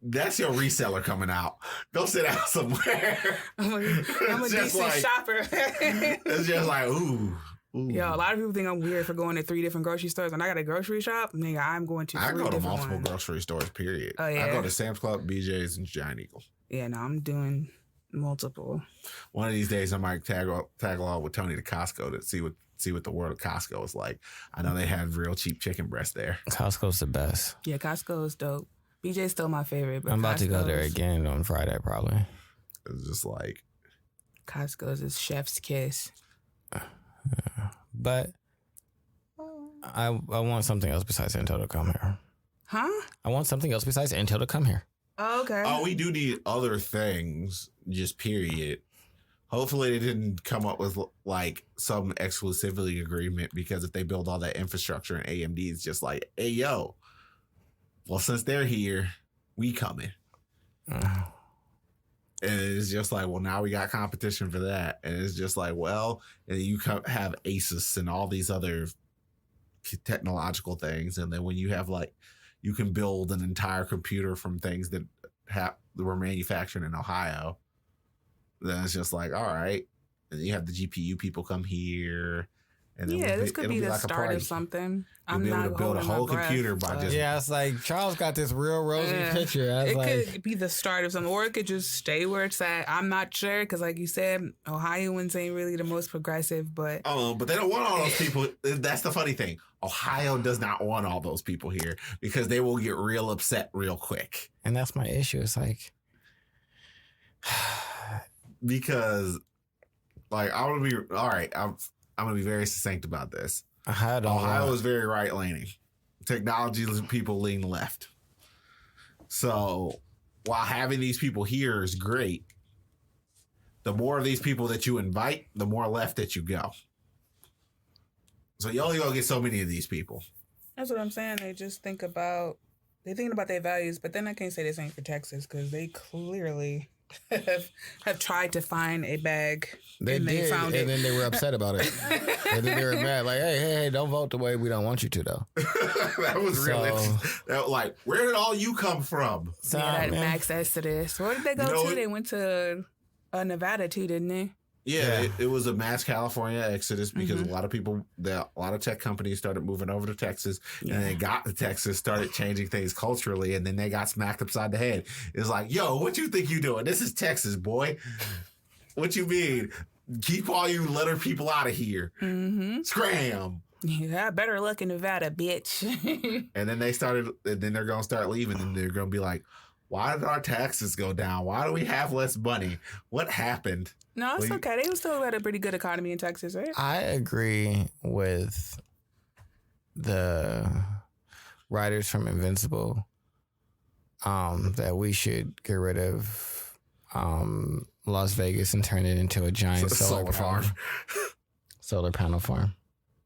That's your reseller coming out. Go sit down somewhere. I'm a It's just decent like- shopper. It's just like, ooh, Ooh. Yo, a lot of people think I'm weird for going to 3 different grocery stores. When I got a grocery shop, nigga, I'm going to 3 I go to different multiple ones. grocery stores, period. Oh, yeah? I go to Sam's Club, BJ's, and Giant Eagle. Yeah, no, I'm doing multiple. One of these days, I might tag along with Tony to Costco to see what the world of Costco is like. I know they have real cheap chicken breast there. Costco's the best. Yeah, Costco is dope. BJ's still my favorite, but I'm about to go there Costco's- again on Friday, probably. It's just like, Costco's is chef's kiss. But I want something else besides Intel to come here. Huh? I want something else besides Intel to come here. Oh, okay. oh, we do need other things, just period. Hopefully they didn't come up with like some exclusivity agreement, because if they build all that infrastructure and AMD is just like, hey, yo, well, since they're here, we coming. And it's just like, well, now we got competition for that. And it's just like, well, and you have Asus and all these other technological things. And then when you have like, you can build an entire computer from things that were manufactured in Ohio, then it's just like, all right. And you have the GPU people come here. And then yeah, this could it'll be the like a start party. of something. You'll I'm be able not to build a holding my whole breath, computer by but- just Yeah, it's like Charles got this real rosy Yeah. picture. I was It like, could be the start of something, or it could just stay where it's at. I'm not sure, because like you said, Ohioans ain't really the most progressive, but Oh, but they don't want all those people. That's the funny thing. Ohio does not want all those people here, because they will get real upset real quick. and that's my issue. It's like, Because, like, I'm gonna be all right. I'm gonna be very succinct about this. Ohio is very right leaning. Technology people lean left. So while having these people here is great, the more of these people that you invite, the more left that you go. So you only gonna get so many of these people. that's what I'm saying. They just think about thinking about their values, but then I can't say this ain't for Texas, because they clearly have tried to find a bag. They and did, they found and it. then they were upset about it. And then they were mad, like, hey, don't vote the way we don't want you to, though. That was really like, where did all you come from? So, Yeah, that man, max exodus. Where did they go You know to? what? They went to Nevada too, didn't they? Yeah, it was a mass California exodus, because a lot of tech companies started moving over to Texas, and they got to Texas, started changing things culturally, and then they got smacked upside the head. It's like, yo, what you think you doing? This is Texas, boy. What you mean? Keep all you letter people out of here. Mm-hmm. Scram. Yeah, better luck in Nevada, bitch. And then they're going to start leaving, and they're going to be like, why did our taxes go down? Why do we have less money? What happened? No, it's Well, okay. They still had a pretty good economy in Texas, right? I agree with the writers from Invincible that we should get rid of Las Vegas and turn it into a giant solar farm. Solar panel farm.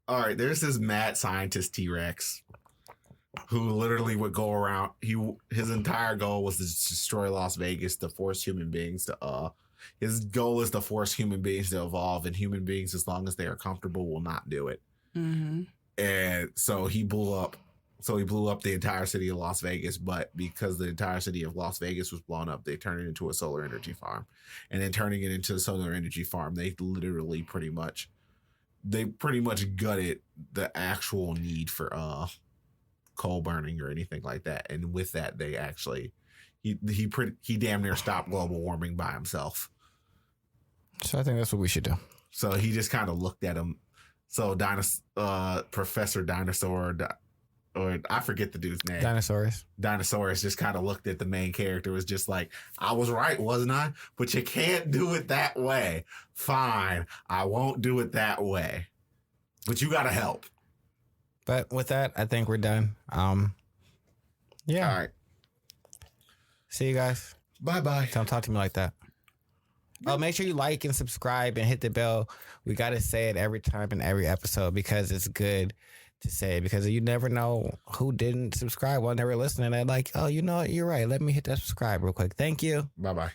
All right, there's this mad scientist T-Rex who literally would go around. His entire goal was to destroy Las Vegas, to force human beings to his goal is to force human beings to evolve, and human beings, as long as they are comfortable, will not do it. Mm-hmm. And so he blew up the entire city of Las Vegas, but because the entire city of Las Vegas was blown up, they turned it into a solar energy farm. And then turning it into a solar energy farm, they literally pretty much gutted the actual need for coal burning or anything like that. And with that, they actually he damn near stopped global warming by himself. So I think that's what we should do. So he just kind of looked at him. So Professor Dinosaur, or I forget the dude's name. Dinosaurus just kind of looked at the main character, was just like, I was right, wasn't I? But you can't do it that way. Fine, I won't do it that way. But you got to help. But with that, I think we're done. Yeah. All right. See you guys. Bye-bye. Don't talk to me like that. Oh, make sure you like and subscribe and hit the bell. We got to say it every time in every episode, because it's good to say it, because you never know who didn't subscribe while they were listening. They're like, oh, you know what? You're right. Let me hit that subscribe real quick. Thank you. Bye-bye.